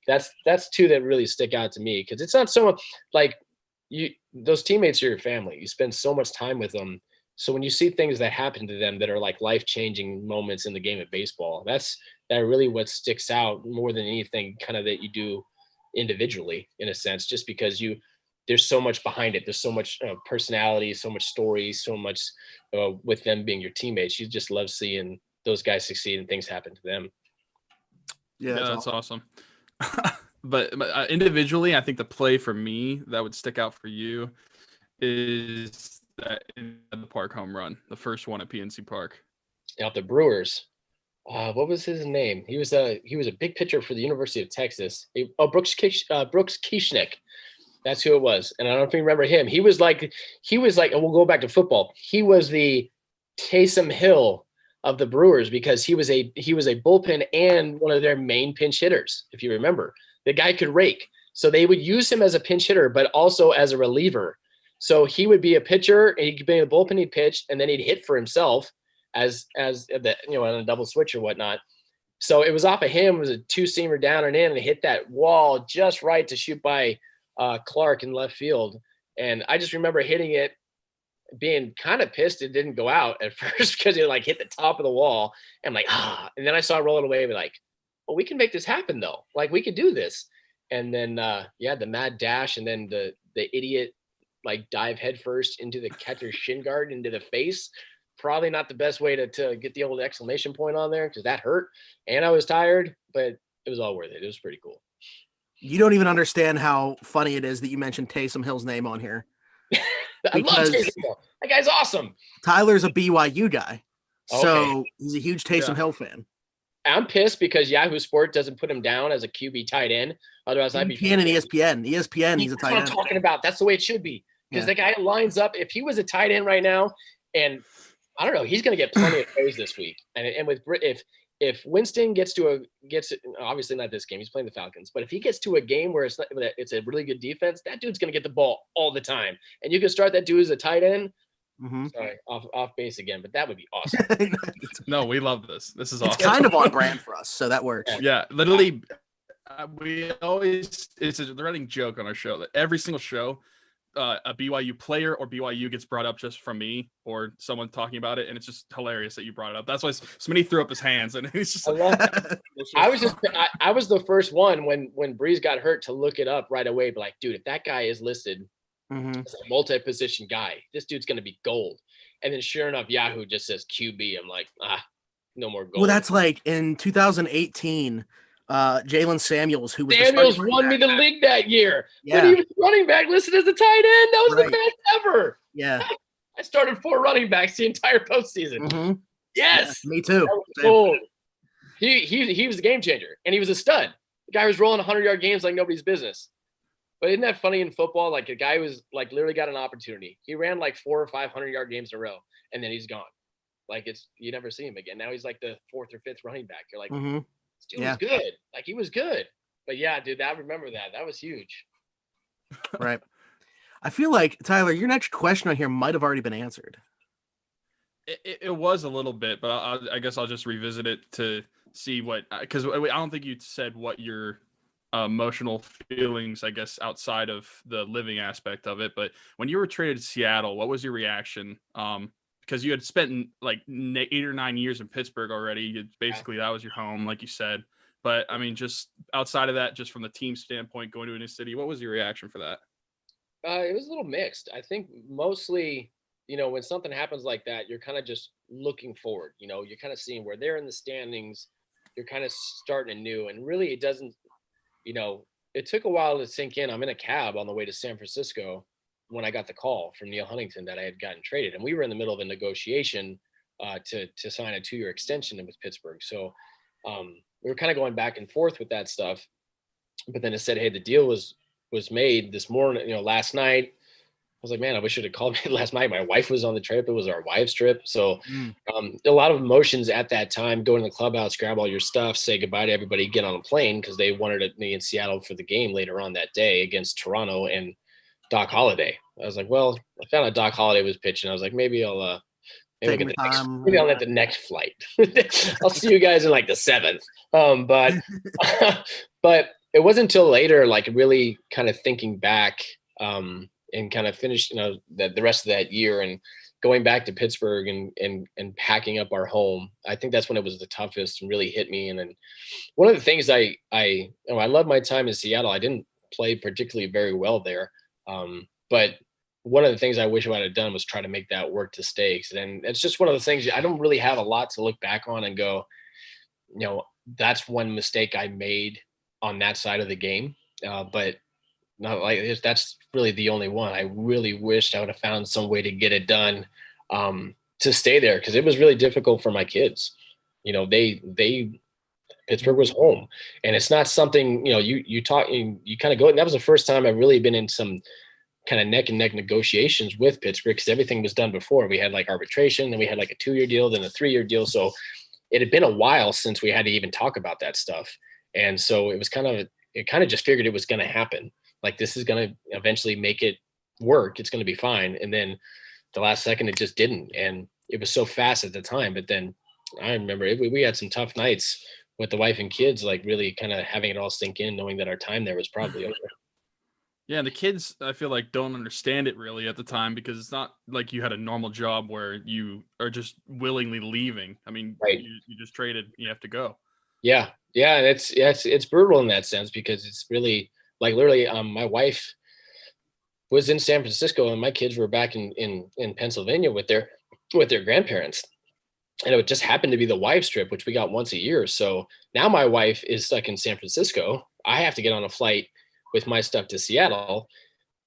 That's two that really stick out to me because it's not so much like those teammates are your family. You spend so much time with them. So when you see things that happen to them that are like life-changing moments in the game of baseball, that really what sticks out more than anything kind of that you do individually in a sense, just because there's so much behind it. There's so much personality, so much story, so much with them being your teammates. You just love seeing those guys succeed and things happen to them. Yeah, that's awesome. But individually, I think the play for me that would stick out for you is that in the park home run, the first one at PNC Park. Out the Brewers. What was his name? He was a big pitcher for the University of Texas. Brooks Kieschnick. That's who it was. And I don't know if you remember him. He was like, and we'll go back to football. He was the Taysom Hill of the Brewers because he was a bullpen and one of their main pinch hitters, if you remember. The guy could rake. So they would use him as a pinch hitter, but also as a reliever. So he would be a pitcher and he could be in the bullpen, he'd pitch, and then he'd hit for himself as the, on a double switch or whatnot. So it was off of him. It was a two-seamer down and in and hit that wall just right to shoot by Clark in left field. And I just remember hitting it being kind of pissed it didn't go out at first because it like hit the top of the wall. And I'm like, and then I saw it roll it away and be like, well, we can make this happen though. Like we could do this. And then the mad dash and then the idiot like dive headfirst into the catcher's shin guard into the face. Probably not the best way to get the old exclamation point on there because that hurt. And I was tired, but it was all worth it. It was pretty cool. You don't even understand how funny it is that you mentioned Taysom Hill's name on here. I love Taysom Hill. That guy's awesome. Tyler's a BYU guy, so Okay. he's a huge Taysom Hill fan. I'm pissed because Yahoo Sport doesn't put him down as a QB tight end. Otherwise, I'd be ESPN and ESPN, he's a tight what I'm end. talking about. That's the way it should be because Yeah. the guy lines up. If he was a tight end right now, and I don't know, he's going to get plenty of praise this week. And with if Winston gets obviously not this game, he's playing the Falcons, but if he gets to a game where it's a really good defense, that dude's going to get the ball all the time, and you can start that dude as a tight end. Mm-hmm. Sorry, off base again, but that would be awesome. No, we love this. This is It's awesome. kind of on brand for us, so that works. Yeah, literally, it's a running joke on our show that every single show, a BYU player or BYU gets brought up just from me or someone talking about it, and it's just hilarious that you brought it up. That's why Smitty threw up his hands, and he's just I love that. I was the first one when Breeze got hurt to look it up right away. But like, dude, if that guy is listed Mm-hmm. as a multi-position guy, this dude's gonna be gold. And then sure enough, Yahoo just says QB. I'm like, no more gold. Well, that's like in 2018, Jalen Samuels, who was Samuels won me the league that year. Yeah. When he was running back listed as a tight end. That was Right. the best ever. Yeah. I started 4 running backs the entire postseason. Mm-hmm. Yes. Yeah, me too. That was Same. gold. He was the game changer, and he was a stud. The guy was rolling 100-yard games like nobody's business. But isn't that funny in football? Like a guy was like literally got an opportunity. He ran like 400 or 500-yard games in a row, and then he's gone. Like you never see him again. Now he's like the 4th or 5th running back. You're like, Mm-hmm. this dude was good. Like he was good. But yeah, dude, I remember that. That was huge. Right. I feel like, Tyler, your next question on here might have already been answered. it was a little bit, but I guess I'll just revisit it to see what, because I don't think you said what your emotional feelings, I guess, outside of the living aspect of it. But when you were traded to Seattle, what was your reaction? Because you had spent like 8 or 9 years in Pittsburgh already. Basically, that was your home, like you said. But I mean, just outside of that, just from the team standpoint, going to a new city, what was your reaction for that? It was a little mixed. I think mostly, when something happens like that, you're kind of just looking forward. You're kind of seeing where they're in the standings. You're kind of starting anew. And really, it doesn't, it took a while to sink in. I'm in a cab on the way to San Francisco when I got the call from Neil Huntington that I had gotten traded. And we were in the middle of a negotiation to sign a 2-year extension with Pittsburgh. So we were kind of going back and forth with that stuff. But then it said, hey, the deal was made this morning, last night. I was like, man, I wish it had called me last night. My wife was on the trip. It was our wives' trip. So a lot of emotions at that time, go in the clubhouse, grab all your stuff, say goodbye to everybody, get on a plane because they wanted me in Seattle for the game later on that day against Toronto and Doc Holliday. I was like, well, I found out Doc Holliday was pitching. I was like, maybe I'll maybe I'll get the next flight. I'll see you guys in like the 7th. But it wasn't until later, like really kind of thinking back and kind of finished, the rest of that year and going back to Pittsburgh and packing up our home. I think that's when it was the toughest and really hit me. And then one of the things I love my time in Seattle. I didn't play particularly very well there. But one of the things I wish I would have done was try to make that work to stay. And it's just one of the things I don't really have a lot to look back on and go, that's one mistake I made on that side of the game. But not like that's really the only one. I really wished I would have found some way to get it done to stay there because it was really difficult for my kids. Pittsburgh was home, and it's not something you kind of go. And that was the first time I've really been in some kind of neck and neck negotiations with Pittsburgh because everything was done before. We had like arbitration, then we had like a 2-year deal, then a 3-year deal. So it had been a while since we had to even talk about that stuff, and so it was kind of just figured it was going to happen. Like this is going to eventually make it work. It's going to be fine. And then the last second, it just didn't. And it was so fast at the time. But then I remember we had some tough nights with the wife and kids, like really kind of having it all sink in, knowing that our time there was probably over. Yeah, and the kids, I feel like, don't understand it really at the time because it's not like you had a normal job where you are just willingly leaving. I mean, Right. you just traded, you have to go. Yeah. Yeah. And it's brutal in that sense because it's really like literally, my wife was in San Francisco and my kids were back in Pennsylvania with their grandparents. And it just happened to be the wives trip, which we got once a year. So now my wife is stuck in San Francisco. I have to get on a flight with my stuff to Seattle.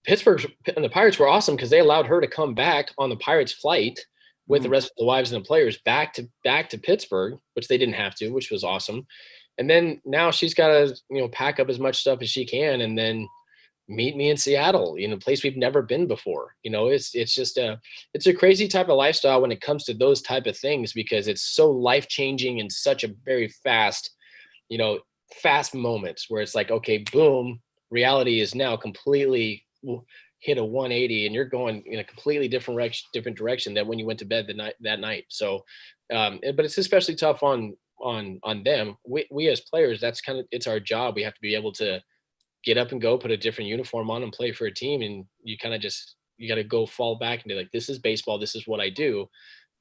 Pittsburgh and the Pirates were awesome because they allowed her to come back on the Pirates flight with the rest of the wives and the players back to Pittsburgh, which they didn't have to, which was awesome. And then now she's got to pack up as much stuff as she can, and then meet me in Seattle, a place we've never been before. It's just it's a crazy type of lifestyle when it comes to those type of things because it's so life changing and such a very fast, you know, fast moments where it's like, okay, boom, reality is now completely hit a 180 and you're going in a completely different direction than when you went to bed that night. So, but it's especially tough on them. We as players, that's it's our job. We have to be able to get up and go, put a different uniform on and play for a team. And you kind of you got to go fall back and be like, this is baseball. This is what I do.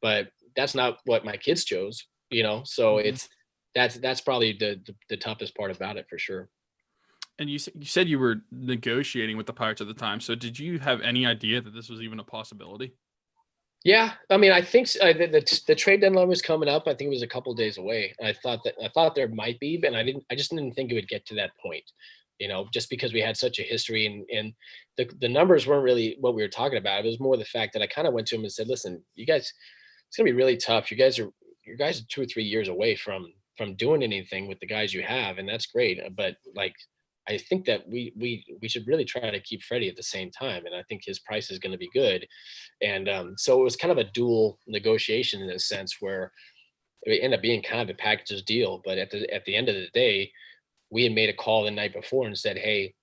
But that's not what my kids chose, So Mhm. that's probably the toughest part about it for sure. And you said you were negotiating with the Pirates at the time. So did you have any idea that this was even a possibility? Yeah, I mean, I think the trade deadline was coming up. I think it was a couple days away. I thought there might be, but I just didn't think it would get to that point. Just because we had such a history and the numbers weren't really what we were talking about. It was more the fact that I kind of went to him and said, "Listen, you guys, it's gonna be really tough. You guys are 2 or 3 years away from doing anything with the guys you have, and that's great. But like, I think that we should really try to keep Freddie at the same time, and I think his price is going to be good." And so it was kind of a dual negotiation in a sense where it ended up being kind of a packages deal. But at the end of the day, we had made a call the night before and said, "Hey,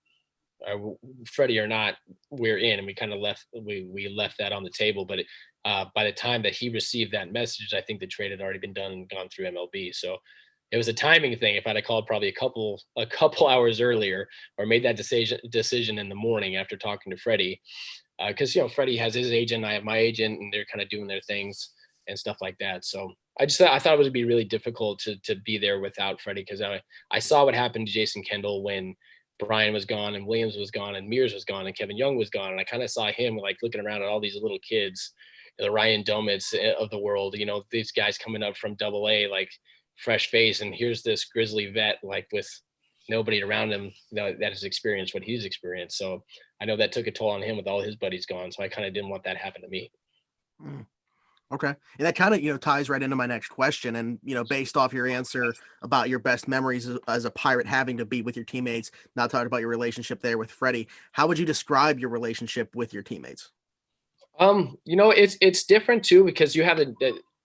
Freddie or not, we're in," and we kind of we left that on the table. But by the time that he received that message, I think the trade had already been done and gone through MLB. So it was a timing thing. If I'd have called probably a couple hours earlier or made that decision in the morning after talking to Freddie, because Freddie has his agent, I have my agent, and they're kind of doing their things and stuff like that. So I thought it would be really difficult to be there without Freddie because I saw what happened to Jason Kendall when Brian was gone and Williams was gone and Mears was gone and Kevin Young was gone, and I kind of saw him like looking around at all these little kids, the Ryan Domits of the world, these guys coming up from Double A like fresh face, and here's this grizzly vet like with nobody around him that has experienced what he's experienced. So I know that took a toll on him with all his buddies gone. So I kind of didn't want that to happen to me. Mm. Okay. And that kind of, ties right into my next question. And, based off your answer about your best memories as a Pirate having to be with your teammates, not talking about your relationship there with Freddie, how would you describe your relationship with your teammates? It's different too because you have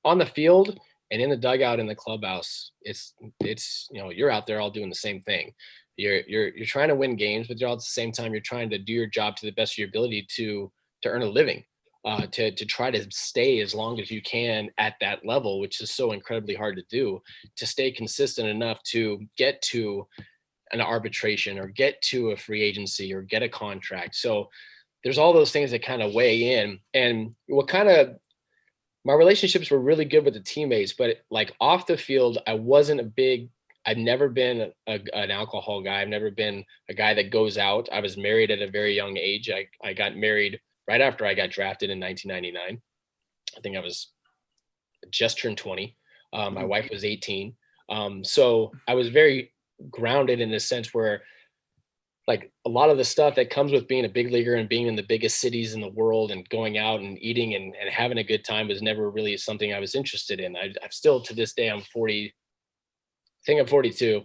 on the field and in the dugout in the clubhouse. It's you're out there all doing the same thing. You're trying to win games, but you're all at the same time you're trying to do your job to the best of your ability to earn a living, to try to stay as long as you can at that level, which is so incredibly hard to do. To stay consistent enough to get to an arbitration or get to a free agency or get a contract. So there's all those things that kind of weigh in. And my relationships were really good with the teammates, but like off the field, I've never been an alcohol guy. I've never been a guy that goes out. I was married at a very young age. I got married right after I got drafted in 1999. I think I was just turned 20. My wife was 18. So I was very grounded in the sense where like a lot of the stuff that comes with being a big leaguer and being in the biggest cities in the world and going out and eating and having a good time was never really something I was interested in. I'm still to this day, I'm 40, I think I'm 42.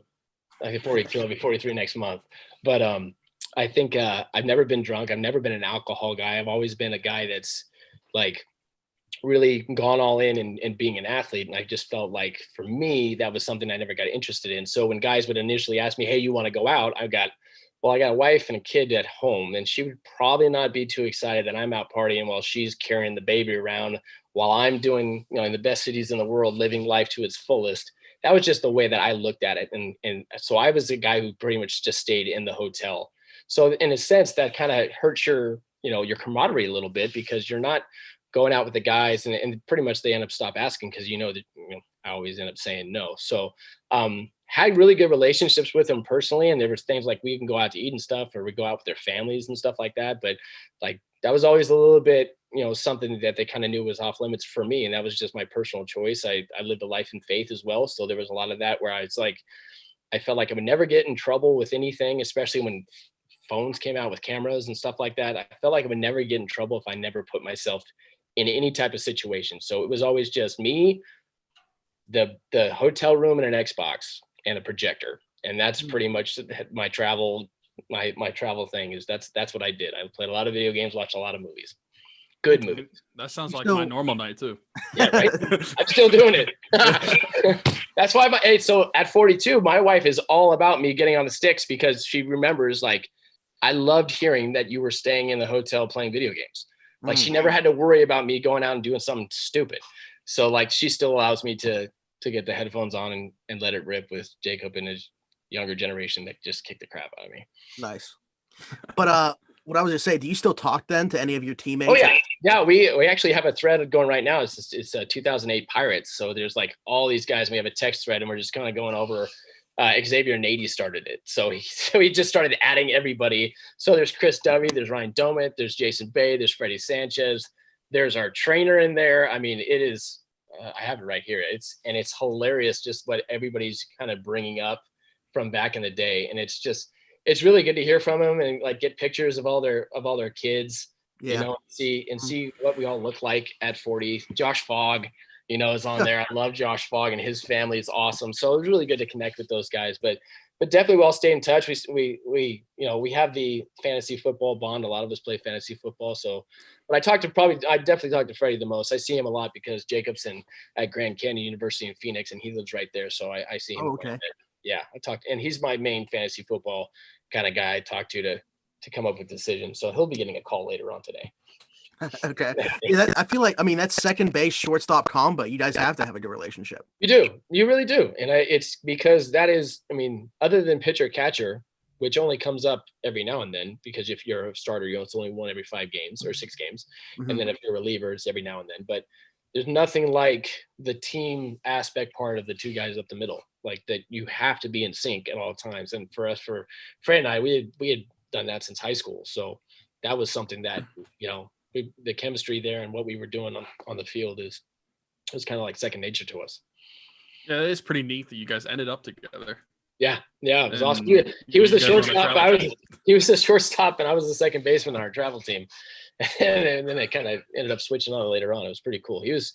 I think 42, I'll be 43 next month. But I think I've never been drunk. I've never been an alcohol guy. I've always been a guy that's like really gone all in and being an athlete. And I just felt like for me, that was something I never got interested in. So when guys would initially ask me, "Hey, you want to go out?" I got a wife and a kid at home, and she would probably not be too excited that I'm out partying while she's carrying the baby around while I'm doing, in the best cities in the world, living life to its fullest. That was just the way that I looked at it. And so I was the guy who pretty much just stayed in the hotel. So in a sense, that kind of hurts your, your camaraderie a little bit, because you're not going out with the guys, and pretty much they end up stop asking, because that I always end up saying no. So had really good relationships with them personally, and there was things like we even go out to eat and stuff, or we go out with their families and stuff like that. But like that was always a little bit, something that they kind of knew was off limits for me, and that was just my personal choice. I lived a life in faith as well, so there was a lot of that where I felt like I would never get in trouble with anything, especially when phones came out with cameras and stuff like that. I felt like I would never get in trouble if I never put myself in any type of situation. So it was always just me, the hotel room, and an Xbox and a projector. And that's pretty much my travel, my travel thing is that's what I did. I played a lot of video games, watched a lot of movies. Good movies. That sounds like my normal night too. Yeah, right. I'm still doing it. That's why so at 42, my wife is all about me getting on the sticks, because she remembers, like, I loved hearing that you were staying in the hotel playing video games. Like she never had to worry about me going out and doing something stupid. So like she still allows me to get the headphones on and let it rip with Jacob and his younger generation that just kicked the crap out of me. Nice. But what I was gonna say, do you still talk then to any of your teammates? Oh yeah. We actually have a thread going right now. It's 2008 Pirates. So there's like all these guys, and we have a text thread, and we're just kind of going over. Xavier Nady started it. So he just started adding everybody. So there's Chris Dovey, there's Ryan Domit, there's Jason Bay, there's Freddie Sanchez, there's our trainer in there. I mean, it is, I have it right here. It's hilarious just what everybody's kind of bringing up from back in the day. And it's really good to hear from them and like get pictures of all their kids, see what we all look like at 40. Josh Fogg, is on there. I love Josh Fogg, and his family is awesome. So it was really good to connect with those guys, but definitely we'll stay in touch. We have the fantasy football bond. A lot of us play fantasy football. So, but I definitely talk to Freddie the most. I see him a lot because Jacob's at Grand Canyon University in Phoenix, and he lives right there. So I see him. Oh, okay. Yeah. And he's my main fantasy football kind of guy I talk to come up with decisions. So he'll be getting a call later on today. Okay. Yeah, I feel like, I mean, that's second base shortstop combo. You guys have to have a good relationship. You do. You really do. And it's because that is, I mean, other than pitcher catcher, which only comes up every now and then, because if you're a starter, it's only one every 5 games or 6 games. Mm-hmm. And then if you're a reliever, it's every now and then. But there's nothing like the team aspect part of the two guys up the middle, like that you have to be in sync at all times. And for Fred and I, we had done that since high school. So that was something that, the chemistry there and what we were doing on the field was kind of like second nature to us. Yeah, it is pretty neat that you guys ended up together. Yeah, it was awesome. He was the shortstop. He was the shortstop, and I was the second baseman on our travel team. And then they kind of ended up switching on later on. It was pretty cool. He was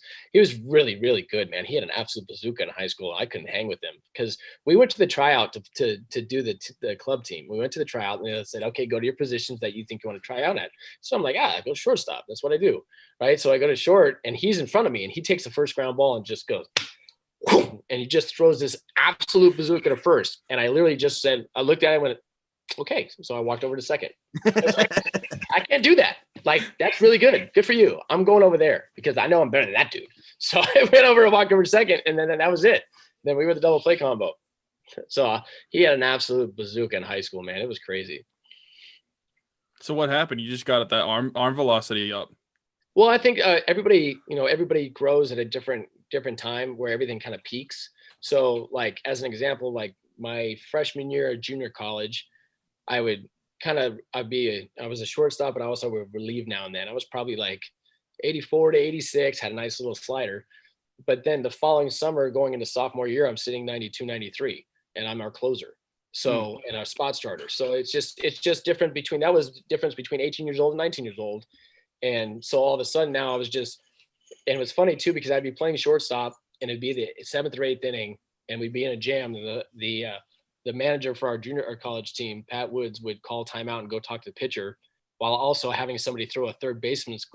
really, really good, man. He had an absolute bazooka in high school. I couldn't hang with him because we went to the tryout to do the club team. We went to the tryout and they said, okay, go to your positions that you think you want to try out at. So I'm like, I go shortstop. That's what I do. Right. So I go to short, and he's in front of me, and he takes the first ground ball and just goes, and he just throws this absolute bazooka to first. And I literally just said, I looked at him and went, okay. So I walked over to second. I can't do that. Like, that's really good. Good for you. I'm going over there because I know I'm better than that dude. So I went over and walked over to second, and then that was it. Then we were the double play combo. So he had an absolute bazooka in high school, man. It was crazy. So what happened? You just got that arm velocity up. Well, I think everybody grows at a different time where everything kind of peaks. So like, as an example, like my freshman year at junior college, I was a shortstop, but I also would relieve now and then. I was probably like 84 to 86, had a nice little slider. But then the following summer, going into sophomore year, I'm sitting 92, 93, and I'm our closer. So, and our spot starter. So it's just different that was the difference between 18 years old and 19 years old. And so all of a sudden now and it was funny too, because I'd be playing shortstop and it'd be the 7th or 8th inning and we'd be in a jam. And the manager for our junior college team, Pat Woods, would call timeout and go talk to the pitcher while also having somebody throw a third baseman's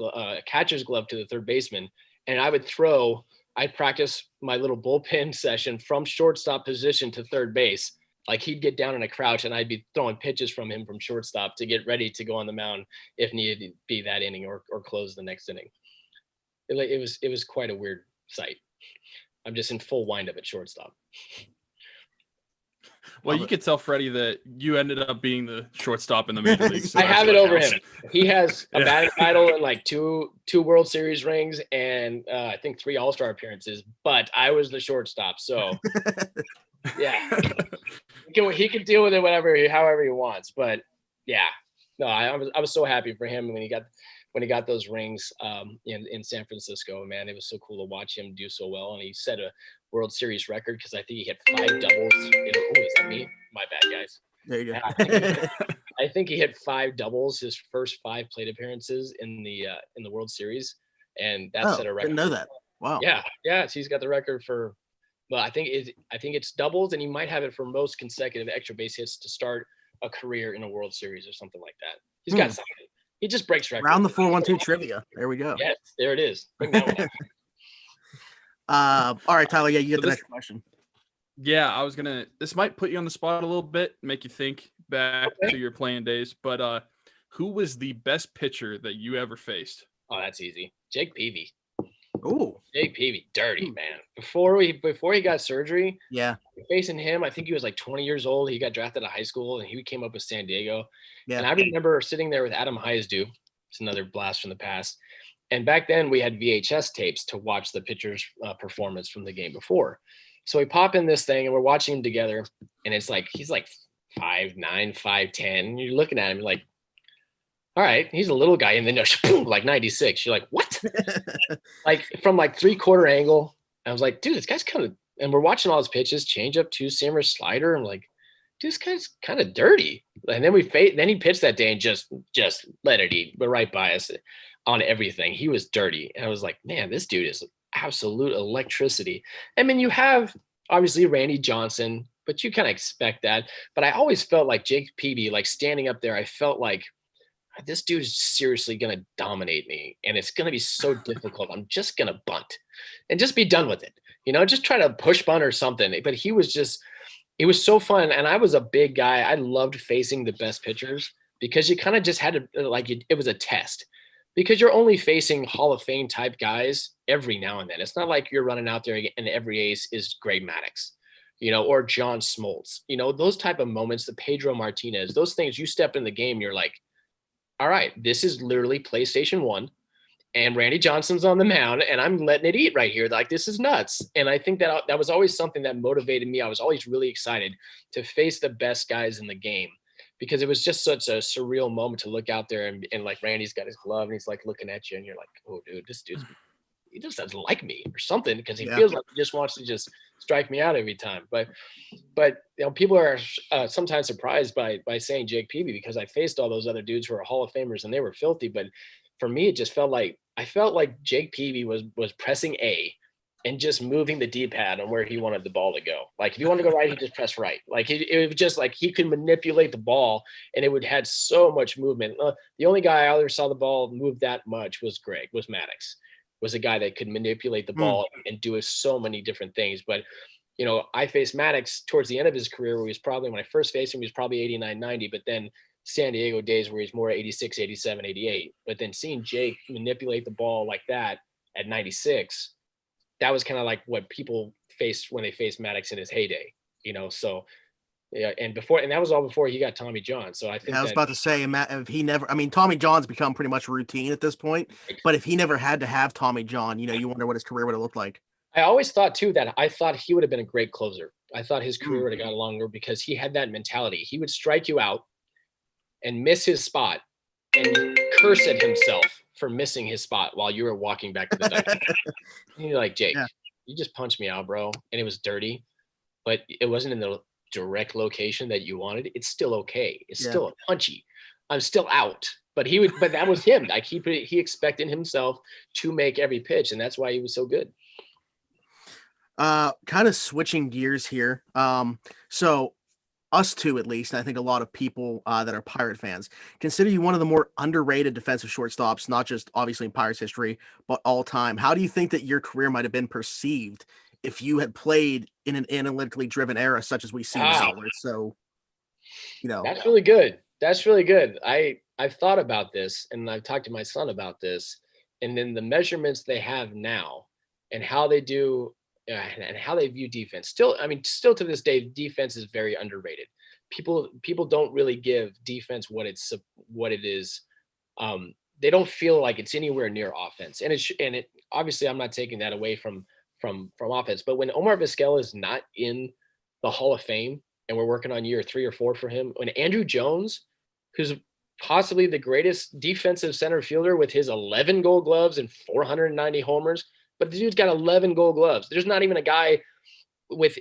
catcher's glove to the third baseman. And I'd practice my little bullpen session from shortstop position to third base. Like he'd get down in a crouch and I'd be throwing pitches from him from shortstop to get ready to go on the mound if needed to be that inning or close the next inning. It was quite a weird sight. I'm just in full windup at shortstop. Well, Love you it. could tell Freddie that you ended up being the shortstop in the major leagues. So I that's have it what over counts. him. He has a Yeah. batting title and like two World Series rings and I think 3 All-Star appearances. But I was the shortstop, so yeah, he can deal with it however he wants. But yeah, no, I was so happy for him when he got those rings in San Francisco. Man, it was so cool to watch him do so well, and he set a World Series record because I think he hit 5 doubles. Is that me? My bad, guys. There you Yeah, go. I think he hit 5 doubles his first 5 plate appearances in the World Series, and that set a record. Didn't know that. Wow. Yeah. So he's got the record for. Well, I think it's doubles, and he might have it for most consecutive extra base hits to start a career in a World Series or something like that. He's got something. He just breaks records. Round the 412 trivia. There we go. Yes, there it is. Bring that one up. All right, Tyler. Yeah, you get So the this- next question. Yeah, this might put you on the spot a little bit, make you think back Okay. to your playing days. But who was the best pitcher that you ever faced? Oh, that's easy. Jake Peavy. Oh, Jake Peavy, dirty man. Before he got surgery, yeah, facing him, I think he was like 20 years old. He got drafted out of high school, and he came up with San Diego. yeah. And I remember sitting there with Adam Hyesdu. It's another blast from the past. And back then, we had VHS tapes to watch the pitcher's performance from the game before. So we pop in this thing, and we're watching him together, and it's like he's like 5'9", 5'10". And you're looking at him like, all right, he's a little guy, and then boom, like 96. You're like, what? Like from like 3/4 angle. I was like, dude, this guy's kind of. And we're watching all his pitches, changeup, 2-seamer, slider. I'm like, dude, this guy's kind of dirty. And then then he pitched that day and just let it eat, but right by us on everything. He was dirty. And I was like, man, this dude is absolute electricity. I mean, you have obviously Randy Johnson, but you kind of expect that. But I always felt like Jake Peavy, like standing up there, I felt like this dude is seriously going to dominate me, and it's going to be so difficult. I'm just going to bunt and just be done with it. Just try to push bunt or something. But it was so fun. And I was a big guy. I loved facing the best pitchers because you kind of just had to, it was a test because you're only facing Hall of Fame type guys every now and then. It's not like you're running out there and every ace is Greg Maddux, or John Smoltz, those type of moments, the Pedro Martinez, those things. You step in the game, you're like, all right, this is literally PlayStation 1 and Randy Johnson's on the mound and I'm letting it eat right here. Like, this is nuts. And I think that was always something that motivated me. I was always really excited to face the best guys in the game because it was just such a surreal moment to look out there and like Randy's got his glove and he's like looking at you and you're like, oh dude, he just doesn't like me or something because he feels like he just wants to just strike me out every time. But people are sometimes surprised by saying Jake Peavy because I faced all those other dudes who are Hall of Famers and they were filthy. But for me, it just felt like Jake Peavy was pressing A and just moving the D-pad on where he wanted the ball to go. Like if you wanted to go right, he just pressed right. Like it was just like he could manipulate the ball and it had so much movement. The only guy I ever saw the ball move that much was Maddux. Was a guy that could manipulate the ball and do so many different things. But, I faced Maddux towards the end of his career where when I first faced him, he was probably 89, 90, but then San Diego days where he's more 86, 87, 88. But then seeing Jake manipulate the ball like that at 96, that was kind of like what people faced when they faced Maddux in his heyday, so yeah, and that was all before he got Tommy John. So I think I was about to say, if he never, Tommy John's become pretty much routine at this point. But if he never had to have Tommy John, you wonder what his career would have looked like. I always thought too that I thought he would have been a great closer. I thought his career would have got longer because he had that mentality. He would strike you out and miss his spot and curse at himself for missing his spot while you were walking back to the dugout. And you're like, Jake, you just punched me out, bro, and it was dirty, but it wasn't in the direct location that you wanted. It's still okay. It's still a punchy. I'm still out. But that was him. Like he expected himself to make every pitch, and that's why he was so good. Kind of switching gears here. So us two, at least, and I think a lot of people that are Pirate fans consider you one of the more underrated defensive shortstops, not just obviously in Pirates history, but all time. How do you think that your career might have been perceived if you had played in an analytically driven era such as we see now, where it's so, That's really good. That's really good. I've thought about this and I've talked to my son about this, and then the measurements they have now and how they do and how they view defense. Still, I mean, still to this day, defense is very underrated. People don't really give defense what it is. They don't feel like it's anywhere near offense, and it obviously I'm not taking that away from offense. But when Omar Vizquel is not in the Hall of Fame, and we're working on year 3 or 4 for him, when Andrew Jones, who's possibly the greatest defensive center fielder with his 11 Gold Gloves and 490 homers, but the dude's got 11 Gold Gloves. There's not even a guy with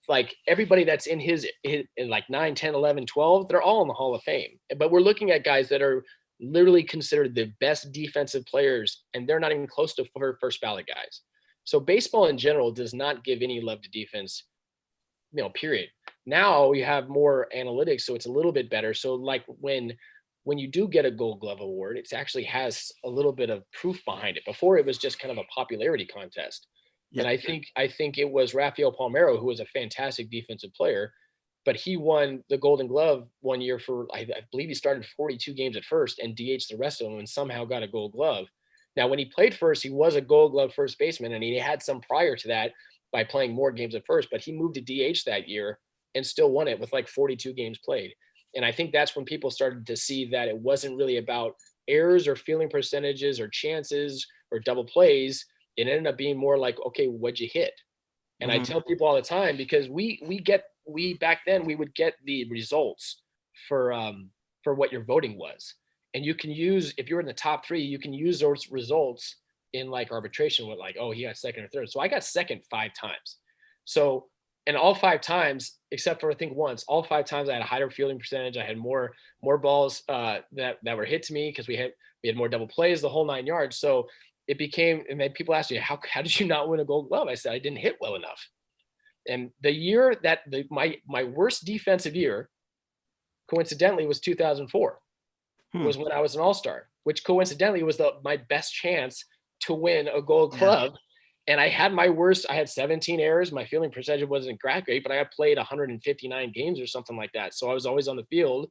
like everybody that's in his in like 9, 10, 11, 12, they're all in the Hall of Fame. But we're looking at guys that are literally considered the best defensive players, and they're not even close to first ballot guys. So baseball in general does not give any love to defense, period. Now we have more analytics, so it's a little bit better. So like when you do get a Gold Glove award, it actually has a little bit of proof behind it. Before it was just kind of a popularity contest. Yeah. And I think it was Rafael Palmeiro, who was a fantastic defensive player, but he won the Golden Glove one year for, I believe he started 42 games at first and DH'd the rest of them and somehow got a Gold Glove. Now, when he played first, he was a Gold Glove first baseman, and he had some prior to that by playing more games at first, but he moved to DH that year and still won it with like 42 games played. And I think that's when people started to see that it wasn't really about errors or fielding percentages or chances or double plays. It ended up being more like, okay, what'd you hit? And I tell people all the time, because we back then we would get the results for what your voting was. And you can use, if you're in the top 3, you can use those results in like arbitration with like, oh, he got second or third. So I got second 5 times. So, and all 5 times, except for I think once, all 5 times I had a higher fielding percentage. I had more balls that were hit to me because we had more double plays, the whole 9 yards. So it became, and then people asked me, how did you not win a Gold Glove? I said, I didn't hit well enough. And the year that my worst defensive year, coincidentally, was 2004. Was when I was an all-star, which coincidentally was my best chance to win a Gold Glove. And I had my worst, I had 17 errors. My fielding percentage wasn't great, but I had played 159 games or something like that. So I was always on the field,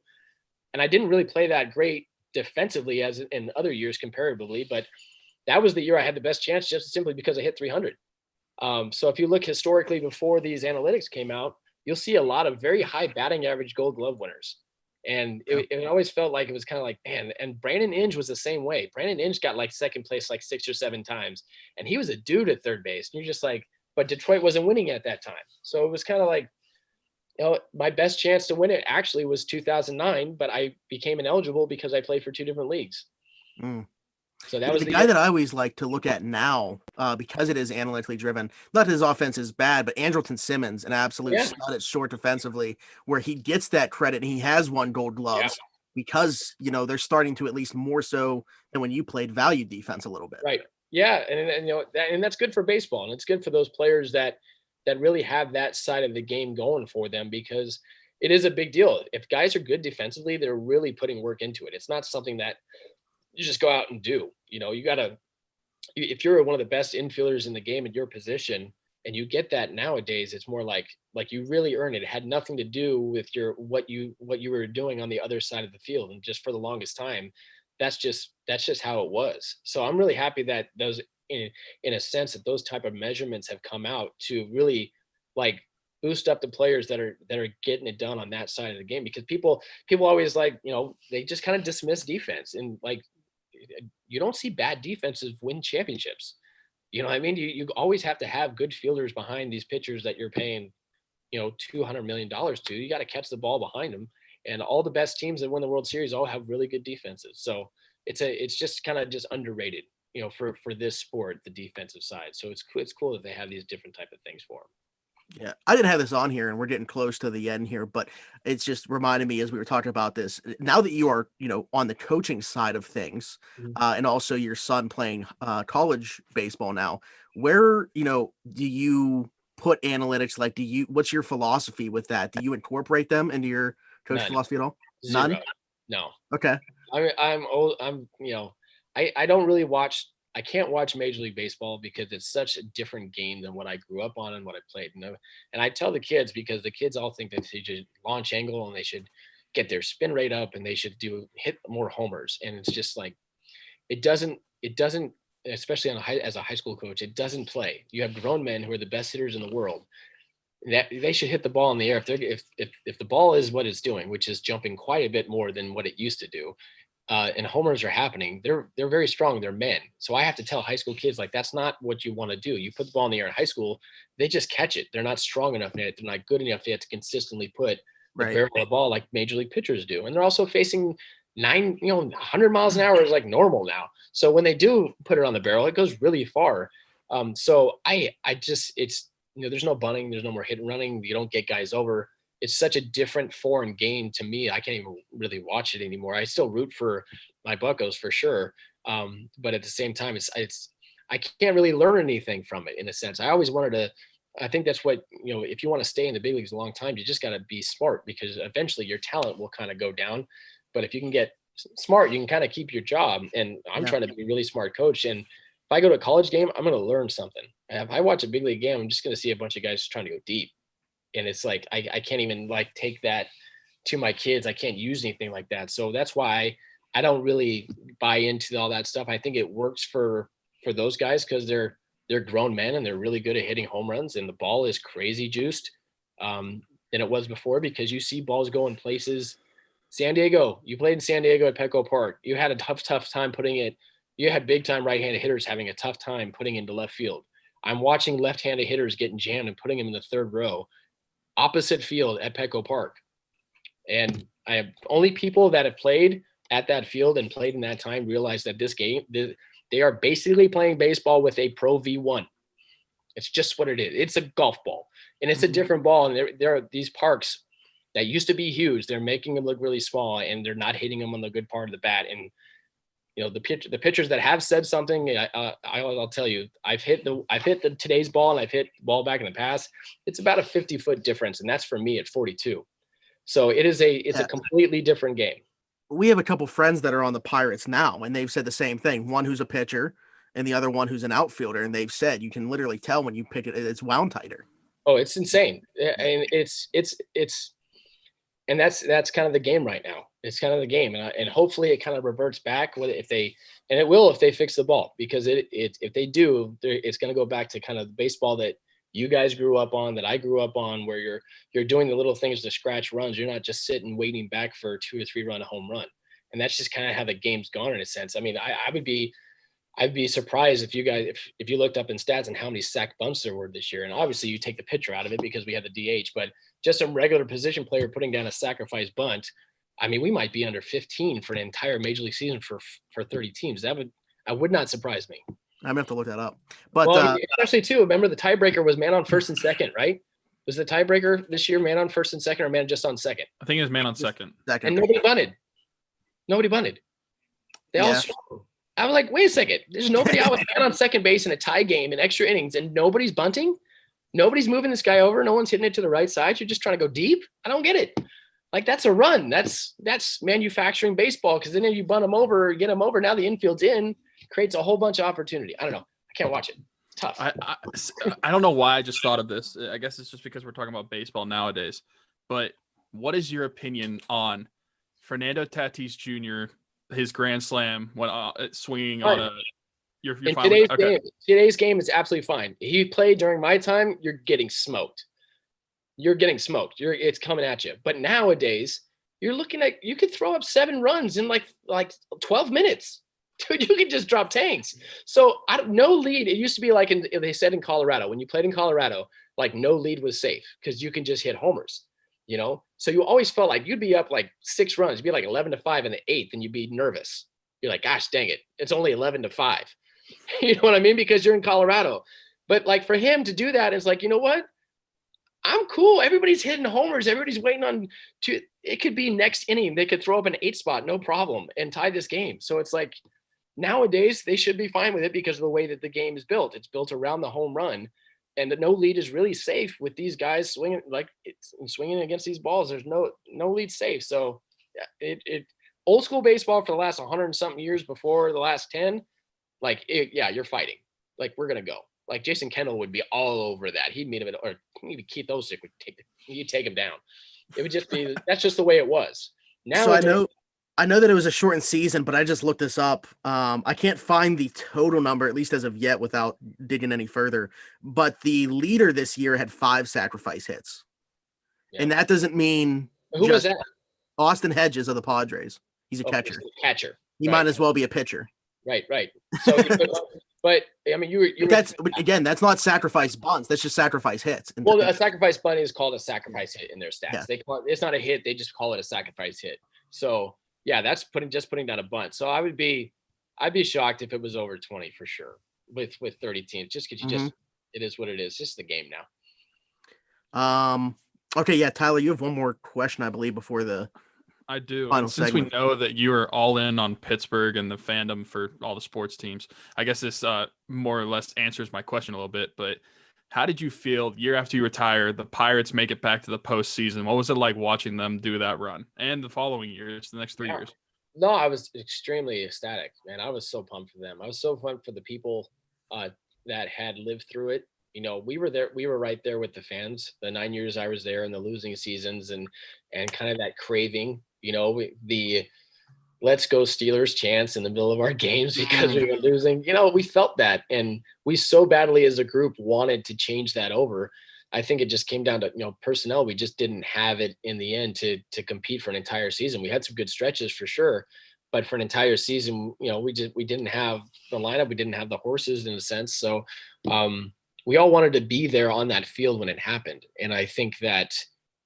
and I didn't really play that great defensively as in other years comparatively, but that was the year I had the best chance just simply because I hit 300. So if you look historically before these analytics came out, you'll see a lot of very high batting average Gold Glove winners. And it always felt like it was kind of like, man, and Brandon Inge was the same way. Brandon Inge got like second place like 6 or 7 times, and he was a dude at third base. And you're just like, but Detroit wasn't winning at that time. So it was kind of like, my best chance to win it actually was 2009, but I became ineligible because I played for 2 different leagues. So that was the guy that I always like to look at now, because it is analytically driven. Not that his offense is bad, but Andrelton Simmons, an absolute stud at short defensively, where he gets that credit and he has won Gold Gloves because they're starting to, at least more so than when you played, value defense a little bit. Right. Yeah, and that's good for baseball, and it's good for those players that really have that side of the game going for them, because it is a big deal. If guys are good defensively, they're really putting work into it. It's not something that you just go out and do. You gotta, if you're one of the best infielders in the game at your position and you get that nowadays, it's more like you really earn it. It had nothing to do with what you were doing on the other side of the field. And just for the longest time, that's just how it was. So I'm really happy that those, in a sense, that those type of measurements have come out to really like boost up the players that are getting it done on that side of the game, because people always they just kind of dismiss defense, and like, you don't see bad defenses win championships. You know what I mean? You always have to have good fielders behind these pitchers that you're paying, $200 million to. You got to catch the ball behind them. And all the best teams that win the World Series all have really good defenses. So it's just kind of just underrated, for this sport, the defensive side. So it's cool that they have these different type of things for them. Yeah, I didn't have this on here, and we're getting close to the end here, but it's just reminded me as we were talking about this. Now that you are, on the coaching side of things, and also your son playing college baseball now, where do you put analytics? Like, what's your philosophy with that? Do you incorporate them into your coach philosophy at all? Zero. None. No. Okay. I'm old. I don't really watch. I can't watch Major League Baseball because it's such a different game than what I grew up on and what I played. And I tell the kids, because the kids all think that they should launch angle and they should get their spin rate up and they should hit more homers. And it's just like, it doesn't especially as a high school coach, it doesn't play. You have grown men who are the best hitters in the world. That they should hit the ball in the air. If the ball is what it's doing, which is jumping quite a bit more than what it used to do, and homers are happening, they're very strong. They're men. So I have to tell high school kids, like, that's not what you want to do. You put the ball in the air in high school, they just catch it. They're not strong enough yet. They're not good enough yet to consistently put the Right. barrel of the ball like major league pitchers do. And they're also facing 100 miles an hour is like normal now. So when they do put it on the barrel, it goes really far. So I just, it's, there's no bunting, there's no more hit and running. You don't get guys over. It's such a different foreign game to me. I can't even really watch it anymore. I still root for my Buccos for sure. But at the same time, I can't really learn anything from it in a sense. I always wanted to, I think that's what, if you want to stay in the big leagues a long time, you just got to be smart, because eventually your talent will kind of go down. But if you can get smart, you can kind of keep your job. And I'm trying to be a really smart coach. And if I go to a college game, I'm going to learn something. If I watch a big league game, I'm just going to see a bunch of guys trying to go deep. And it's like, I can't even like take that to my kids. I can't use anything like that. So that's why I don't really buy into all that stuff. I think it works for those guys because they're grown men and they're really good at hitting home runs, and the ball is crazy juiced than it was before, because you see balls going places. San Diego, you played in San Diego at Petco Park. You had a tough time putting it. You had big time right-handed hitters having a tough time putting into left field. I'm watching left-handed hitters getting jammed and putting them in the third row, opposite field at Petco Park. And I have only people that have played at that field and played in that time realize that this game, they are basically playing baseball with a Pro V1. It's just what it is. It's a golf ball, and it's a different ball. And there are these parks that used to be huge. They're making them look really small, and they're not hitting them on the good part of the bat. And the pitchers that have said something, I'll tell you, I've hit the today's ball, and I've hit the ball back in the past. It's about a 50-foot difference, and that's for me at 42. So it's a completely different game. We have a couple friends that are on the Pirates now, and they've said the same thing. One who's a pitcher and the other one who's an outfielder. And they've said, you can literally tell when you pick it, it's wound tighter. Oh, it's insane. And and that's kind of the game right now. It's kind of the game. And hopefully it kind of reverts back and it will, if they fix the ball, because if they do, it's going to go back to kind of baseball that you guys grew up on, that I grew up on, where you're doing the little things to scratch runs. You're not just sitting waiting back for a 2 or 3 run home run. And that's just kind of how the game's gone in a sense. I mean, I'd be surprised if you guys, if you looked up in stats and how many sack bunts there were this year. And obviously you take the pitcher out of it because we have the DH, but just a regular position player putting down a sacrifice bunt. I mean, we might be under 15 for an entire major league season for 30 teams. I would not surprise me. I'm gonna have to look that up. But especially too, remember the tiebreaker was man on first and second, right? Was the tiebreaker this year man on first and second, or man just on second? I think it was man on second. And nobody bunted. They all struggled. I was like, wait a second. There's nobody out with man on second base in a tie game in extra innings, and nobody's bunting. Nobody's moving this guy over. No one's hitting it to the right side. You're just trying to go deep. I don't get it. Like, that's a run. That's manufacturing baseball, because then if you bunt them over, get them over. Now the infield's in. Creates a whole bunch of opportunity. I don't know. I can't watch it. It's tough. I don't know why I just thought of this. I guess it's just because we're talking about baseball nowadays. But what is your opinion on Fernando Tatis Jr., his grand slam when swinging on a – you're fine today's with, okay. Today's game is absolutely fine. He played during my time, you're getting smoked. It's coming at you. But nowadays, you're looking at – you could throw up 7 runs in like 12 minutes. Dude, you can just drop tanks. So no lead. It used to be like they said in Colorado, when you played in Colorado, like no lead was safe because you can just hit homers, So you always felt like you'd be up like 6 runs. You'd be like 11-5 in the 8th, and you'd be nervous. You're like, gosh, dang it. It's only 11-5. You know what I mean? Because you're in Colorado. But like for him to do that, it's like, you know what? I'm cool. Everybody's hitting homers. Everybody's waiting on it could be next inning. They could throw up an 8 spot, no problem, and tie this game. So it's like, nowadays, they should be fine with it because of the way that the game is built. It's built around the home run, and the no lead is really safe with these guys swinging against these balls. There's no lead safe. So it old school baseball for the last 100 and something years before the last 10, you're fighting. Like, we're going to go. Like, Jason Kendall would be all over that. He'd meet him or maybe Keith Osick would take him down. It would just be, that's just the way it was. Now, so I know that it was a shortened season, but I just looked this up. I can't find the total number, at least as of yet, without digging any further. But the leader this year had 5 sacrifice hits, Yeah. and that doesn't mean Who was just that? Austin Hedges of the Padres. He's a Okay, catcher. so the catcher. He Right. might as well be a pitcher. Right. So, but I mean, But again, that's not sacrifice bunts. That's just sacrifice hits. And well, a sacrifice bunt is called a sacrifice hit in their stats. Yeah. They call it, it's not a hit; they just call it a sacrifice hit. So yeah, that's putting down a bunt. So I'd be shocked if it was over 20 for sure with 30 teams, just because it is what it is. Just the game now. Okay, yeah, Tyler, you have one more question, I believe, before the I do. final And since segment. we know that you are all in on Pittsburgh and the fandom for all the sports teams, I guess this more or less answers my question a little bit. But how did you feel year after you retire, the Pirates make it back to the postseason? What was it like watching them do that run and the following years, the next 3 years? No, I was extremely ecstatic, man. I was so pumped for them. I was so pumped for the people that had lived through it. You know, we were there. We were right there with the fans. The 9 years I was there, and the losing seasons, and kind of that craving. You know, the "Let's go Steelers" chants in the middle of our games because we were losing. You know, we felt that, and we so badly as a group wanted to change that over. I think it just came down to, personnel. We just didn't have it in the end to compete for an entire season. We had some good stretches for sure, but for an entire season, we didn't have the lineup. We didn't have the horses in a sense. So we all wanted to be there on that field when it happened. And I think that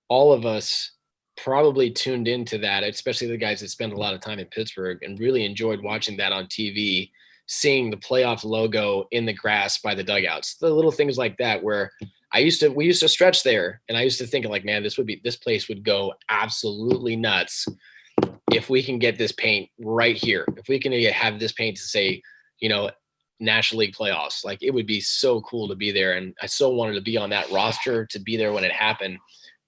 all of us probably tuned into that, especially the guys that spend a lot of time in Pittsburgh, and really enjoyed watching that on TV, seeing the playoff logo in the grass by the dugouts, the little things like that, where we used to stretch there, and I used to think like, man, this place would go absolutely nuts if we can get this paint right here. If we can have this paint to say, National League playoffs, like it would be so cool to be there. And I so wanted to be on that roster, to be there when it happened.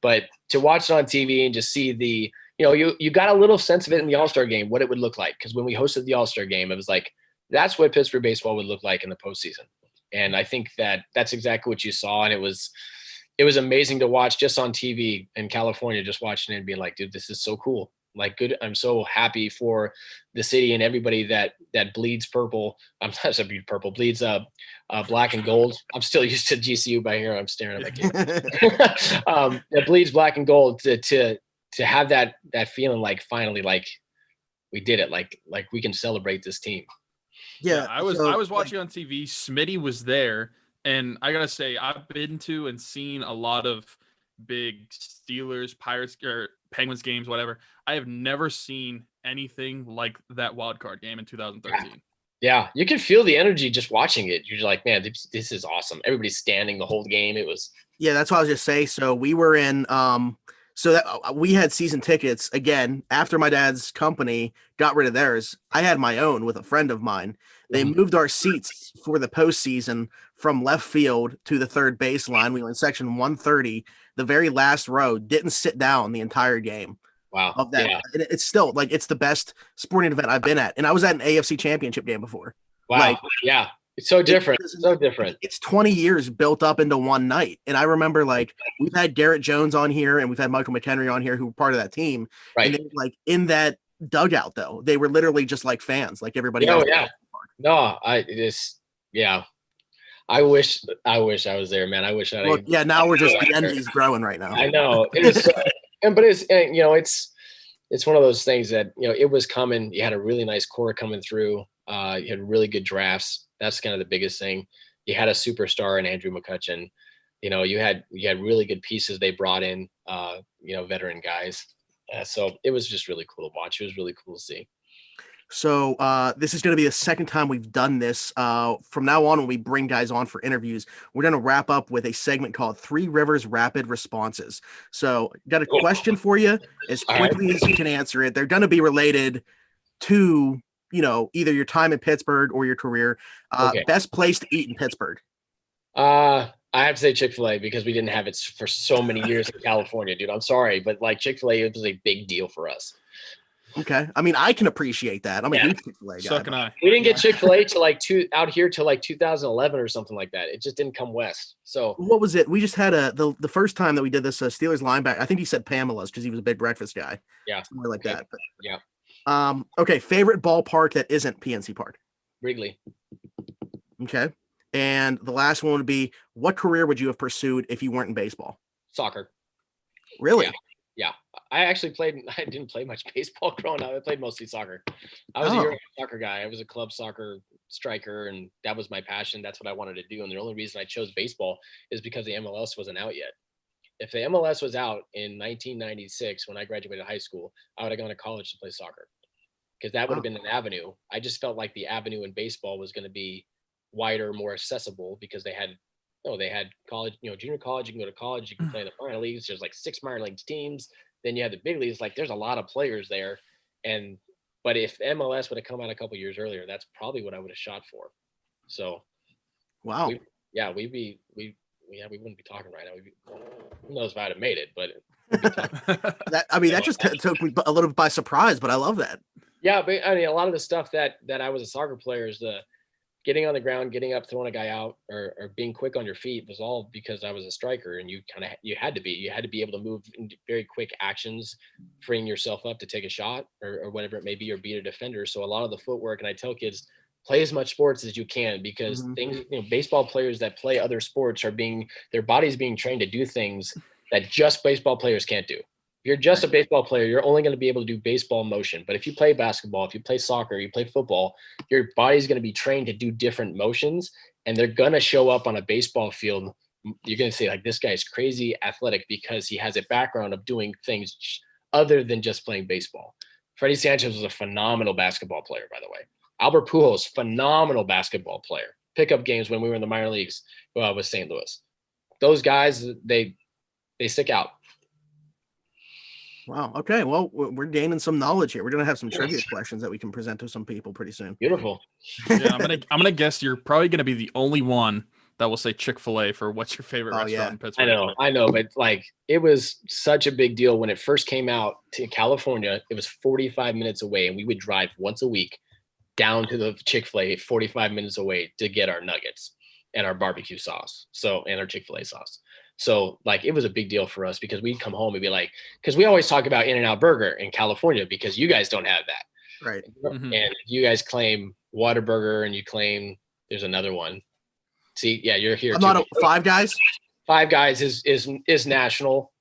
But to watch it on TV and just see the, you got a little sense of it in the All-Star game, what it would look like. Because when we hosted the All-Star game, it was like, that's what Pittsburgh baseball would look like in the postseason. And I think that that's exactly what you saw. And it was amazing to watch just on TV in California, just watching it and being like, dude, this is so cool. Like, good. I'm so happy for the city and everybody that bleeds purple. I'm not so purple, bleeds black and gold. I'm still used to GCU by here. I'm staring at my kid. That bleeds black and gold to have that feeling like finally, like we did it. Like we can celebrate this team. Yeah, I was watching on TV. Smitty was there, and I gotta say, I've been to and seen a lot of big Steelers, Pirates, or Penguins games, whatever. I have never seen anything like that wild card game in 2013. Yeah, you can feel the energy just watching it. You're like, man, this is awesome. Everybody's standing the whole game. It was. Yeah, that's what I was just saying. So we were in. So that we had season tickets again after my dad's company got rid of theirs. I had my own with a friend of mine. They moved our seats for the postseason from left field to the third baseline. We were in section 130, the very last row. Didn't sit down the entire game. Wow. Of that, yeah. It's still like it's the best sporting event I've been at, and I was at an AFC Championship game before. Wow. Like, yeah. It's so different. So different. It's 20 years built up into one night. And I remember, like, we've had Garrett Jones on here and we've had Michael McHenry on here who were part of that team. Right. And they were, like, in that dugout, though, they were literally just like fans, like everybody else. Yeah. No, I wish I was there, man. I wish I. Well, yeah, now we're just the envy's growing right now. I know. It was, but it's one of those things that, it was coming. You had a really nice core coming through. You had really good drafts. That's kind of the biggest thing. You had a superstar in Andrew McCutchen. You had really good pieces they brought in, veteran guys. So it was just really cool to watch. It was really cool to see. So this is going to be the second time we've done this. From now on, when we bring guys on for interviews, we're going to wrap up with a segment called Three Rivers Rapid Responses. So got a question for you as quickly as you can answer it. They're going to be related to, either your time in Pittsburgh or your career. Okay. Best place to eat in Pittsburgh? I have to say Chick-fil-A because we didn't have it for so many years in California, dude. I'm sorry, but like Chick-fil-A was a big deal for us. Okay. I mean, I can appreciate that. I'm a huge Chick-fil-A guy. So can I. We didn't get Chick-fil-A to out here till like 2011 or something like that. It just didn't come west. So what was it? We just had the first time that we did this Steelers linebacker. I think he said Pamela's because he was a big breakfast guy. Yeah. Somewhere like that. But, yeah. Okay, favorite ballpark that isn't PNC Park. Wrigley. Okay. And the last one would be, what career would you have pursued if you weren't in baseball? Soccer. Really? Yeah. I actually I didn't play much baseball growing up. I played mostly soccer. I was a Oh. Euro soccer guy. I was a club soccer striker, and that was my passion. That's what I wanted to do. And the only reason I chose baseball is because the MLS wasn't out yet. If the MLS was out in 1996 when I graduated high school, I would have gone to college to play soccer because that would have Wow. been an avenue. I just felt like the avenue in baseball was going to be wider, more accessible because they had college, junior college. You can go to college, you can play in the minor leagues. There's like 6 minor leagues teams. Then you have the big leagues. Like there's a lot of players there. But if MLS would have come out a couple years earlier, that's probably what I would have shot for. So Wow. we wouldn't be talking right now. Who knows if I'd have made it, but that just took me a little bit by surprise, but I love that. yeah, but I mean, a lot of the stuff that I was a soccer player is the getting on the ground, getting up, throwing a guy out, or being quick on your feet was all because I was a striker, and you had to be able to move in very quick actions, freeing yourself up to take a shot or whatever it may be, or beat a defender. So a lot of the footwork, and I tell kids, play as much sports as you can because things, baseball players that play other sports their body's being trained to do things that just baseball players can't do. If you're just a baseball player, you're only going to be able to do baseball motion. But if you play basketball, if you play soccer, you play football, your body's going to be trained to do different motions, and they're going to show up on a baseball field. You're going to say, like, this guy's crazy athletic because he has a background of doing things other than just playing baseball. Freddie Sanchez was a phenomenal basketball player, by the way. Albert Pujols, phenomenal basketball player. Pickup games when we were in the minor leagues with St. Louis. Those guys, they stick out. Wow. Okay. Well, we're gaining some knowledge here. We're going to have some trivia questions that we can present to some people pretty soon. Beautiful. Yeah, I'm gonna guess you're probably gonna be the only one that will say Chick-fil-A for what's your favorite restaurant in Pittsburgh. I know, but like it was such a big deal when it first came out to California. It was 45 minutes away, and we would drive once a week down to the Chick-fil-A 45 minutes away to get our nuggets and our barbecue sauce. And our Chick-fil-A sauce. So like it was a big deal for us because we'd come home and be like, because we always talk about In-N-Out Burger in California because you guys don't have that. Right. And you guys claim Whataburger and you claim there's another one. See, yeah, you're here. I'm not Five Guys. Five Guys is national.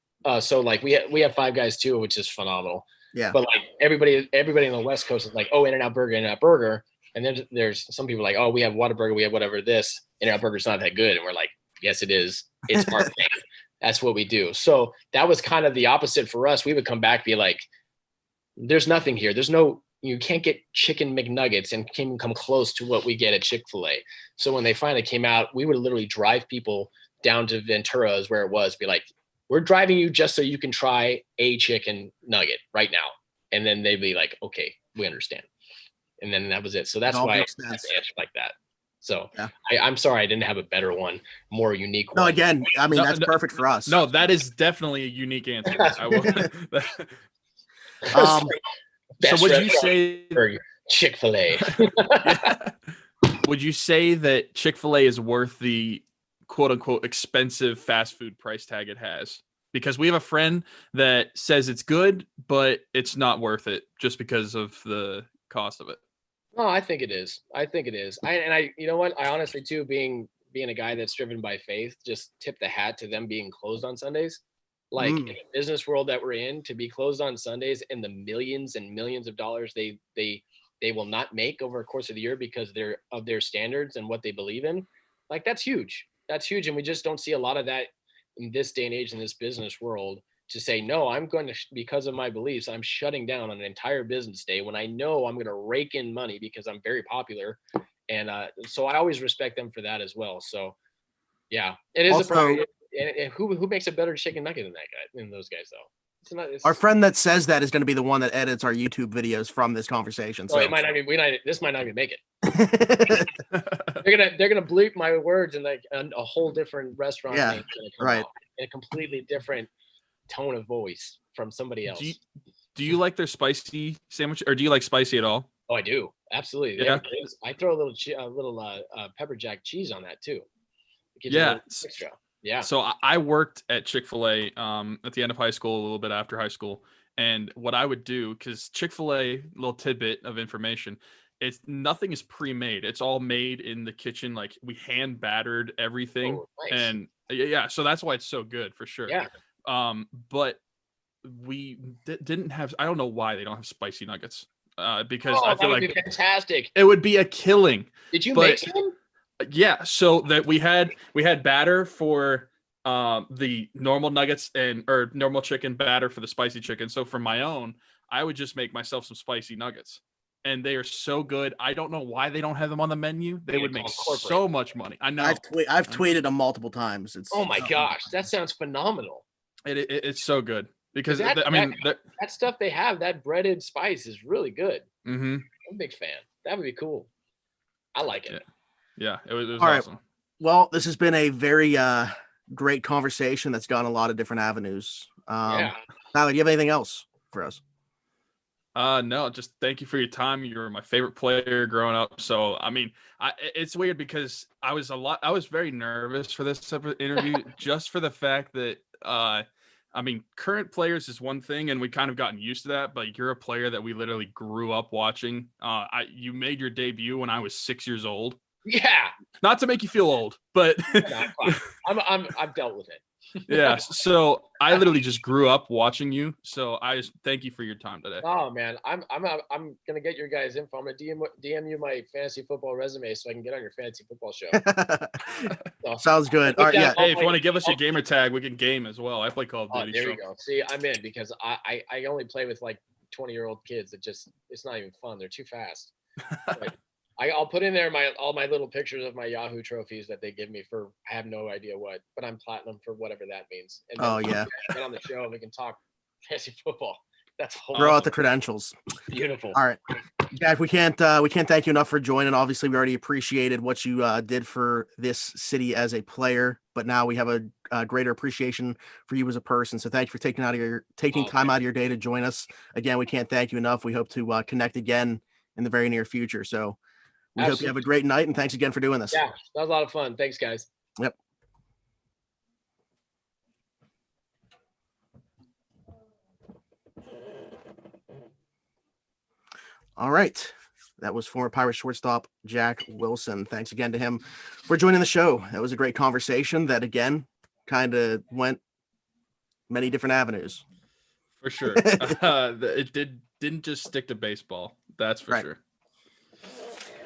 So like we have Five Guys too, which is phenomenal. Yeah. But like everybody in the West Coast is like, oh, In-N-Out Burger. And then there's some people like, oh, we have Whataburger, we have whatever this. In-N-Out Burger's not that good. And we're like, yes, it is. It's our thing. That's what we do. So that was kind of the opposite for us. We would come back, be like, there's nothing here. You can't get chicken McNuggets and can't even come close to what we get at Chick-fil-A. So when they finally came out, we would literally drive people down to Ventura is where it was, be like, we're driving you just so you can try a chicken nugget right now. And then they'd be like, okay, we understand. And then that was it. So that's why I answered like that. So yeah. I'm sorry I didn't have a better one, more unique one. No, again, I mean, that's perfect for us. No, that is definitely a unique answer. I will. So would you say Chick-fil-A? Would you say that Chick-fil-A is worth the quote unquote expensive fast food price tag it has? Because we have a friend that says it's good, but it's not worth it just because of the cost of it. No, I think it is. I you know what? I honestly too, being a guy that's driven by faith, just tip the hat to them being closed on Sundays. Like in the business world that we're in, to be closed on Sundays and the millions and millions of dollars they will not make over a course of the year because they're of their standards and what they believe in, like that's huge. That's huge, and we just don't see a lot of that in this day and age in this business world. To say, no, I'm going to, because of my beliefs, I'm shutting down on an entire business day when I know I'm going to rake in money because I'm very popular. And so I always respect them for that as well. So, yeah, it is also, who makes a better chicken nugget than that guy, than those guys, though? It's our friend that says that is going to be the one that edits our YouTube videos from this conversation. So it might not be, this might not even make it. they're gonna bleep my words and like a whole different restaurant. Yeah, right. In a completely different tone of voice from somebody else. Do you like their spicy sandwich, or do you like spicy at all? Oh, I do. Absolutely. Yeah. I throw a little pepper jack cheese on that too. Yeah. Extra. Yeah. So I worked at Chick-fil-A at the end of high school, a little bit after high school, And what I would do, because Chick-fil-A, little tidbit of information, it's nothing is pre-made. It's all made in the kitchen. Like we hand battered everything. Oh, nice. And yeah, so that's why it's so good for sure. Yeah. But we didn't have, I don't know why they don't have spicy nuggets. Because Oh, I that feel would like be fantastic. it would be a killing. Did you but- make some? Yeah, so that we had batter for the normal nuggets or normal chicken, batter for the spicy chicken. So for my own, I would just make myself some spicy nuggets. And they are so good. I don't know why they don't have them on the menu. They would make so much money. I know. I've tweeted them multiple times. It's Oh my gosh, that sounds phenomenal. It's so good because That- I mean That stuff they have, that breaded spice is really good. mhm. I'm a big fan. That would be cool. I like it. Yeah, it was All right. awesome. Well, this has been a very great conversation that's gone a lot of different avenues. Yeah. Tyler, do you have anything else for us? No, just thank you for your time. You were my favorite player growing up. So, I mean, it's weird because I was very nervous for this type of interview just for the fact that, I mean, current players is one thing and we kind of gotten used to that, but you're a player that we literally grew up watching. You made your debut when I was 6 years old. Yeah. Not to make you feel old, but No, I've dealt with it. yeah. So I literally just grew up watching you. So I just thank you for your time today. Oh man, I'm gonna get your guys' info. I'm gonna DM you my fantasy football resume so I can get on your fantasy football show. So, Sounds good. All right, yeah. Hey, if you want to give us your gamer tag, we can game as well. I play Call of Oh, Duty. there so. you go. See, I'm in because I only play with like 20-year-old kids. It's not even fun. They're too fast. But I'll put in there all my little pictures of my Yahoo trophies that they give me for I have no idea what, but I'm platinum for whatever that means. And then Oh, yeah. Get on the show and we can talk fantasy football. That's Throw out the credentials. beautiful. All right, Jack. We can't thank you enough for joining. Obviously, we already appreciated what you did for this city as a player, but now we have a greater appreciation for you as a person. So thank you for taking time out of your day to join us. Again, we can't thank you enough. We hope to connect again in the very near future. So we hope you have a great night, and thanks again for doing this. Yeah, that was a lot of fun. Thanks, guys. Yep. All right. That was former Pirates shortstop Jack Wilson. Thanks again to him for joining the show. That was a great conversation that, again, kind of went many different avenues. For sure. It didn't just stick to baseball. That's for sure.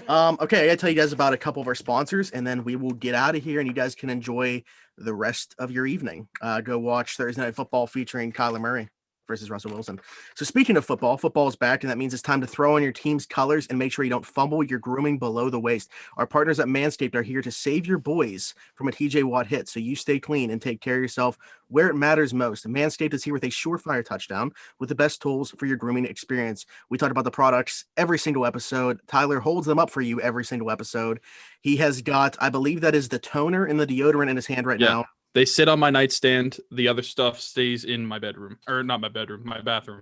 Okay, I gotta tell you guys about a couple of our sponsors, and then we will get out of here, and you guys can enjoy the rest of your evening. Go watch Thursday Night Football featuring Kyler Murray versus Russell Wilson. So speaking of football is back, and that means it's time to throw on your team's colors and make sure you don't fumble your grooming below the waist. Our partners at Manscaped are here to save your boys from a TJ Watt hit, so you stay clean and take care of yourself where it matters most. Manscaped is here with a surefire touchdown with the best tools for your grooming experience. We talk about the products every single episode. Tyler holds them up for you every single ebathode. He has got, I believe that is the toner and the deodorant in his hand right now. They sit on my nightstand. The other stuff stays in my bedroom, or not my bedroom, my bathroom.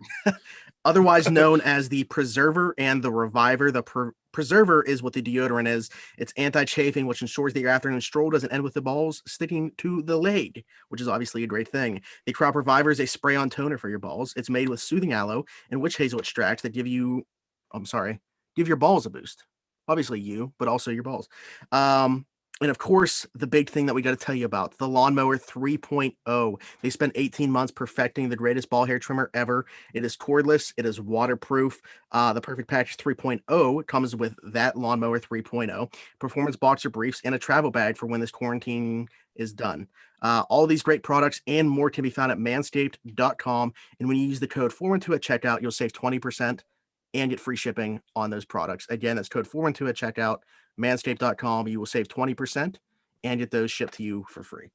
Otherwise known as the Preserver and the Reviver. The Preserver is what the deodorant is. It's anti-chafing, which ensures that your afternoon stroll doesn't end with the balls sticking to the leg, which is obviously a great thing. The Crop Reviver is a spray-on toner for your balls. It's made with soothing aloe and witch hazel extracts that give your balls a boost. Obviously you, but also your balls. And of course, the big thing that we got to tell you about, the Lawnmower 3.0. They spent 18 months perfecting the greatest ball hair trimmer ever. It is cordless. It is waterproof. The Perfect Package 3.0 comes with that Lawnmower 3.0, performance boxer briefs, and a travel bag for when this quarantine is done. All these great products and more can be found at manscaped.com. And when you use the code 412 at checkout, you'll save 20% and get free shipping on those products. Again, that's code 412 at checkout. Manscaped.com. You will save 20% and get those shipped to you for free.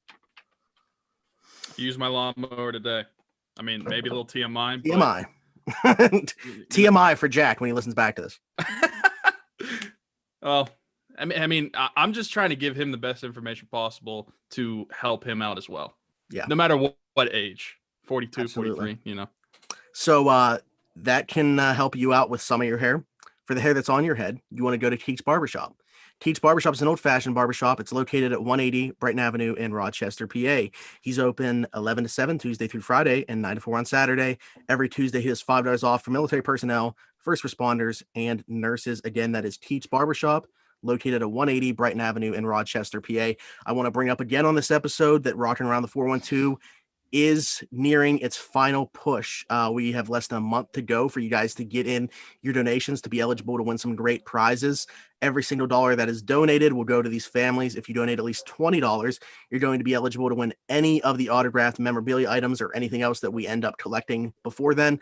Use my lawnmower today. I mean, maybe a little TMI. TMI. TMI for Jack when he listens back to this. Well, I mean, I'm just trying to give him the best information possible to help him out as well. Yeah. No matter what age, 42, Absolutely. 43, So that can help you out with some of your hair. For the hair that's on your head, you want to go to Keeks Barbershop. Teach Barbershop is an old-fashioned barbershop. It's located at 180 Brighton Avenue in Rochester, PA. He's open 11 to 7 Tuesday through Friday and 9 to 4 on Saturday. Every Tuesday, he has $5 off for military personnel, first responders, and nurses. Again, that is Teach Barbershop, located at 180 Brighton Avenue in Rochester, PA. I want to bring up again on this episode that Rocking Around the 412 is nearing its final push. We have less than a month to go for you guys to get in your donations to be eligible to win some great prizes. Every single dollar that is donated will go to these families. If you donate at least $20, you're going to be eligible to win any of the autographed memorabilia items or anything else that we end up collecting before then.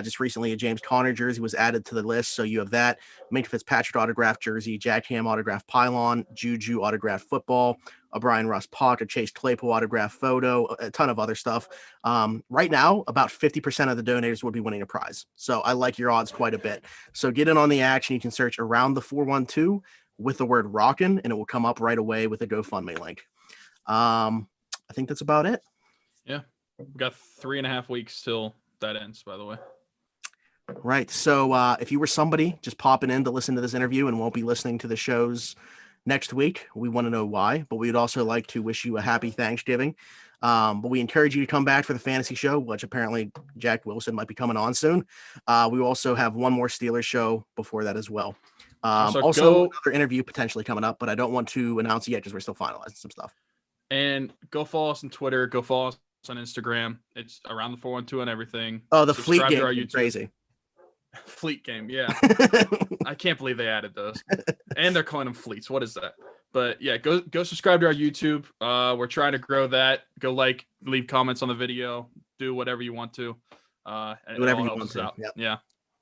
Just recently, a James Conner jersey was added to the list, so you have that. Minka Fitzpatrick autographed jersey, Jack Ham autographed pylon, Juju autographed football, a Brian Russ Puck, a Chase Claypool autograph photo, a ton of other stuff. Right now, about 50% of the donators would be winning a prize. So I like your odds quite a bit. So get in on the action. You can search Around the 412 with the word Rockin', and it will come up right away with a GoFundMe link. I think that's about it. Yeah. We've got 3.5 weeks till that ends, by the way. Right. So if you were somebody just popping in to listen to this interview and won't be listening to the shows next week, we want to know why, but we'd also like to wish you a happy Thanksgiving. But we encourage you to come back for the fantasy show, which apparently Jack Wilson might be coming on soon. We also have one more Steelers show before that as well. Also another interview potentially coming up, but I don't want to announce it yet because we're still finalizing some stuff. And go follow us on Twitter. Go follow us on Instagram. It's Around the 412 and everything. Oh, the Subscribe Fleet to our game is YouTube. crazy. Fleet game, yeah. I can't believe they added those. And they're calling them fleets. What is that? But yeah, go subscribe to our YouTube. We're trying to grow that. Go leave comments on the video, do whatever you want to. And Do whatever it all you helps want us to. out. Yep. Yeah.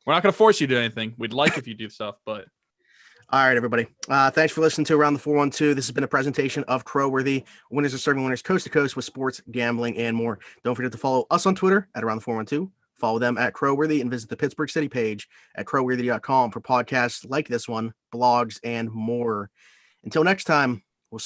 We're not going to force you to do anything. We'd like if you do stuff, but All right, everybody. Thanks for listening to Around the 412. This has been a presentation of Crowworthy. Winners are serving winners coast to coast with sports, gambling, and more. Don't forget to follow us on Twitter at Around the 412. Follow them at Crowworthy and visit the Pittsburgh City page at crowworthy.com for podcasts like this one, blogs, and more. Until next time.